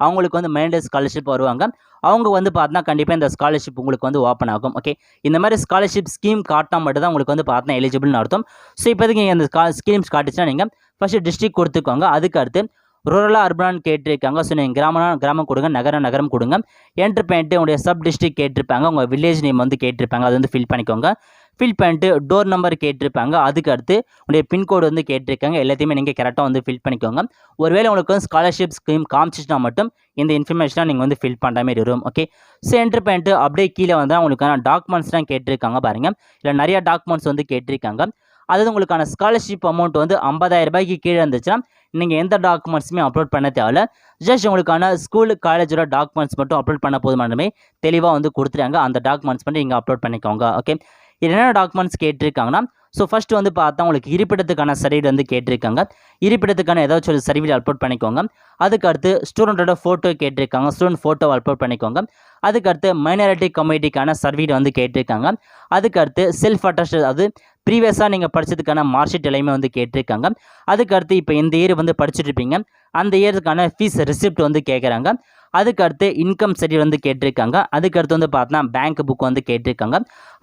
அவங்களுக்கு வந்து மைனாரிட்டி ஸ்காலர்ஷிப் வருவாங்க. அவங்க வந்து பார்த்தா கண்டிப்பாக இந்த ஸ்காலர்ஷிப் உங்களுக்கு வந்து ஓப்பன் ஆகும். ஓகே, இந்த மாதிரி ஸ்காலர்ஷிப் ஸ்கீம் காட்டினா மட்டும் தான் உங்களுக்கு வந்து பார்த்தா எலிஜிபிள்னு அர்த்தம். ஸோ இப்போதைக்கு நீங்கள் இந்த ஸ்கீம்ஸ் காட்டுச்சுன்னா நீங்கள் ஃபஸ்ட்டு டிஸ்ட்ரிக்ட் கொடுத்துக்கோங்க. அதுக்கு அடுத்து ரூரலாக அர்பனான்னு கேட்டிருக்காங்க. ஸோ நீங்கள் கிராமம் கொடுங்க, நகரம் கொடுங்க. என்ட்ரு பண்ணிட்டு உங்களுடைய சப் டிஸ்ட்ரிக்ட் கேட்டிருப்பாங்க, உங்கள் வில்லேஜ் நேம் வந்து கேட்டிருப்பாங்க, அது வந்து ஃபில் பண்ணிக்கோங்க. ஃபில் பண்ணிட்டு டோர் நம்பர் கேட்டிருப்பாங்க. அதுக்கு அடுத்து உங்களுடைய பின்கோடு வந்து கேட்டிருக்காங்க. எல்லாத்தையுமே நீங்கள் கரெக்டாக வந்து ஃபில் பண்ணிக்கோங்க. ஒருவேளை உங்களுக்கு வந்து ஸ்காலர்ஷிப் ஸ்கீம் காமிச்சிச்சுனா மட்டும் இந்த இன்ஃபர்மேஷனாக நீங்கள் வந்து ஃபில் பண்ணுற மாதிரி வரும். ஓகே, ஸோ என்ட்ரு பண்ணிட்டு அப்படியே கீழே வந்து உங்களுக்கான டாக்குமெண்ட்ஸ்லாம் கேட்டிருக்காங்க பாருங்கள். இல்லை நிறையா டாக்குமெண்ட்ஸ் வந்து கேட்டிருக்காங்க. அதாவது உங்களுக்கான ஸ்காலர்ஷிப் அமௌண்ட் வந்து 50,000 ரூபாய்க்கு கீழே இருந்துச்சுன்னா நீங்கள் எந்த டாக்குமெண்ட்ஸுமே அப்லோட் பண்ண தேவையில்ல. ஜஸ்ட் உங்களுக்கான ஸ்கூல் காலேஜோட டாக்குமெண்ட்ஸ் மட்டும் அப்லோட் பண்ண போதுமானமே தெளிவாக வந்து கொடுத்துட்டாங்க. அந்த டாக்குமெண்ட்ஸ் மட்டும் நீங்கள் அப்லோட் பண்ணிக்கோங்க. ஓகே, என்னென்ன டாக்குமெண்ட்ஸ் கேட்டிருக்காங்கன்னா ஸோ ஃபஸ்ட்டு வந்து பார்த்தா உங்களுக்கு இருப்பிடத்துக்கான சர்டிஃபிகேட் வந்து கேட்டிருக்காங்க. இருப்பிடத்துக்கான ஏதாச்சும் ஒரு சர்டிஃபிகேட் அப்லோட் பண்ணிக்கோங்க. அதுக்கு அடுத்து ஸ்டூடெண்ட்டோட ஃபோட்டோ கேட்டிருக்காங்க. ஸ்டூடெண்ட் ஃபோட்டோ அப்லோட் பண்ணிக்கோங்க. அதுக்கு அடுத்து மைனாரிட்டி கம்யூனிட்டிக்கான சர்டிஃபிகேட் வந்து கேட்டிருக்காங்க. அதுக்கு அடுத்து செல்ஃப் அட்டஸ்ட், அது ப்ரீவியஸாக நீங்கள் படித்ததுக்கான மார்க் ஷீட் எல்லாமே வந்து கேட்டிருக்காங்க. அதுக்கு அடுத்து இப்போ இந்த இயர் வந்து படிச்சுட்டு இருப்பீங்க, அந்த இயருக்கான ஃபீஸ் ரெசிப்ட் வந்து கேட்குறாங்க. அதுக்கு அடுத்து இன்கம் சர்டிஃபிகேட் வந்து கேட்டிருக்காங்க. அதுக்கு அடுத்து வந்து பார்த்தா பேங்க் புக் வந்து கேட்டிருக்காங்க.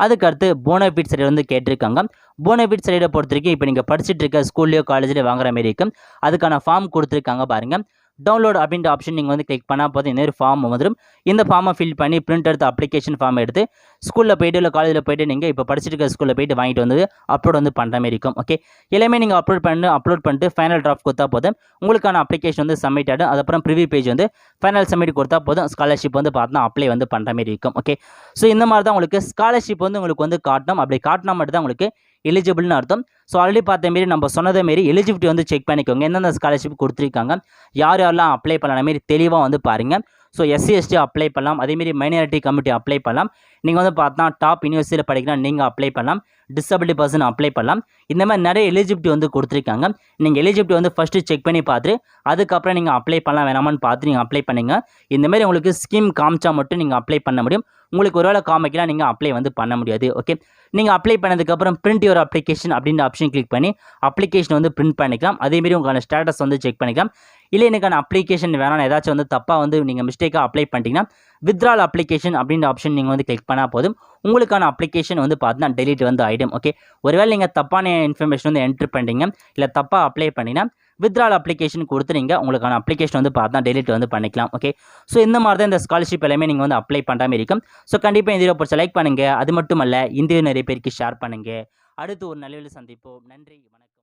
அதுக்கு அடுத்து போனஃபைட் சர்டிஃபிகேட் வந்து கேட்டிருக்காங்க. போனஃபைட் சர்டிஃபிகேட் பொறுத்த வரைக்கும் இப்போ நீங்கள் படிச்சுட்டு இருக்க ஸ்கூல்லையோ காலேஜ்லையோ வாங்குற மாதிரி இருக்கும். அதுக்கான ஃபார்ம் கொடுத்துருக்காங்க பாருங்கள். டவுன்லோட் அப்படின்ற ஆப்ஷன் நீங்கள் வந்து கிளிக் பண்ணால் போதும் இன்னொரு ஃபார்ம் வந்துடும். இந்த ஃபார்மை ஃபில் பண்ணி பிரிண்ட் எடுத்து அப்ளிகேஷன் ஃபார்ம் எடுத்து ஸ்கூலில் போய்ட்டு இல்லை காலேஜில் போய்ட்டு நீங்கள் இப்போ படிச்சுட்டு இருக்க ஸ்கூலில் போய்ட்டு வாங்கிட்டு வந்து அப்லோட் வந்து பண்ணுற மாதிரி இருக்கும். ஓகே, எல்லாமே நீங்கள் அப்லோட் பண்ணிட்டு ஃபைனல் டிராஃப்ட் கொடுத்தா போதும் உங்களுக்கான அப்ளிகேஷன் வந்து சப்மிட் ஆகிடும். அதுக்கப்புறம் ப்ரிவியூ பேஜ் வந்து ஃபைனல் சப்மிட் கொடுத்தா போதும் ஸ்காலர்ஷிப் வந்து பார்த்தா அப்ளை வந்து பண்ணுற மாதிரி இருக்கும். ஓகே, ஸோ இந்த மாதிரி தான் உங்களுக்கு ஸ்காலர்ஷிப் வந்து உங்களுக்கு வந்து காட்டணும். அப்படி காட்டினா மட்டும் தான் உங்களுக்கு எலிஜிபிள்னு அர்த்தம். ஸோ ஆல்ரெடி பார்த்த மாரி நம்ம சொன்னதே மாரி எலிஜிபிலிட்டி வந்து செக் பண்ணிக்கோங்க. எந்தெந்த ஸ்காலர்ஷிப் கொடுத்துருக்காங்க, யாரெல்லாம் அப்ளை பண்ண மாரி தெளிவாக வந்து பாருங்கள். ஸோ எஸ்சி எஸ்டி அப்ளை பண்ணலாம், அதேமாரி மைனாரிட்டி கம்யூனிட்டி அப்ளை பண்ணலாம். நீங்கள் வந்து பார்த்தா டாப் யூனிவர்சிட்டியில் படிக்கலாம், நீங்கள் அப்ளை பண்ணலாம். டிசபிலிட்டி பர்சன் அப்ளை பண்ணலாம். இந்த மாதிரி நிறைய எலிஜிபிலிட்டி வந்து கொடுத்துருக்காங்க. நீங்கள் எலிஜிபிலிட்டி வந்து ஃபஸ்ட்டு செக் பண்ணி பார்த்துட்டு அதுக்கப்புறம் நீங்கள் அப்ளை பண்ணலாம் வேணாமான்னு பார்த்து நீங்கள் அப்ளை பண்ணுங்கள். இந்தமாரி உங்களுக்கு ஸ்கீம் காமிச்சா மட்டும் நீங்கள் அப்ளை பண்ண முடியும். உங்களுக்கு ஒரு வேளை காமிக்கலாம் நீங்கள் அப்ளை வந்து பண்ண முடியாது. ஓகே, நீங்கள் அப்ளை பண்ணதுக்கப்புறம் பிரிண்ட் யுவர் அப்ளிகேஷன் அப்படின்ற ஆப்ஷன் கிளிக் பண்ணி அப்ளிகேஷன் வந்து பிரிண்ட் பண்ணிக்கலாம். அதேமாரி உங்களோட ஸ்டேட்டஸ் வந்து செக் பண்ணிக்கலாம். இல்லை எனக்கான அப்ளிகேஷன் வேணாம், ஏதாச்சும் வந்து தப்பாக வந்து நீங்கள் மிஸ்டேக்காக அப்ளை பண்ணிட்டீங்கன்னா வித்ட்ரால் அப்ளிகேஷன் அப்படின்ற ஆப்ஷன் நீங்கள் வந்து கிளிக் பண்ணால் போதும், உங்களுக்கான அப்ளிகேஷன் வந்து பார்த்தீங்கன்னா டெலீட் வந்து ஆகிடும். ஓகே, ஒருவேளை நீங்கள் தப்பான இன்ஃபர்மேஷன் வந்து என்ட்ரு பண்ணிட்டீங்க, இல்லை தப்பாக அப்ளை பண்ணினா வித்ட்ரால் அப்ளிகேஷன் கொடுத்து நீங்கள் உங்களுக்கான அப்ளிகேஷன் வந்து பார்த்தா டெலீட் வந்து பண்ணிக்கலாம். ஓகே, ஸோ இந்த மாதிரி தான் இந்த ஸ்காலர்ஷிப் எல்லாமே நீங்கள் வந்து அப்ளை பண்ணுற மாதிரி இருக்கும். ஸோ கண்டிப்பாக இந்த வீடியோ பிடிச்ச லைக் பண்ணுங்கள். அது மட்டும் அல்ல, இந்த வீடியோ நிறைய பேருக்கு ஷேர் பண்ணுங்கள். அடுத்து ஒரு நல்ல வீடியோவில் சந்திப்போம். நன்றி, வணக்கம்.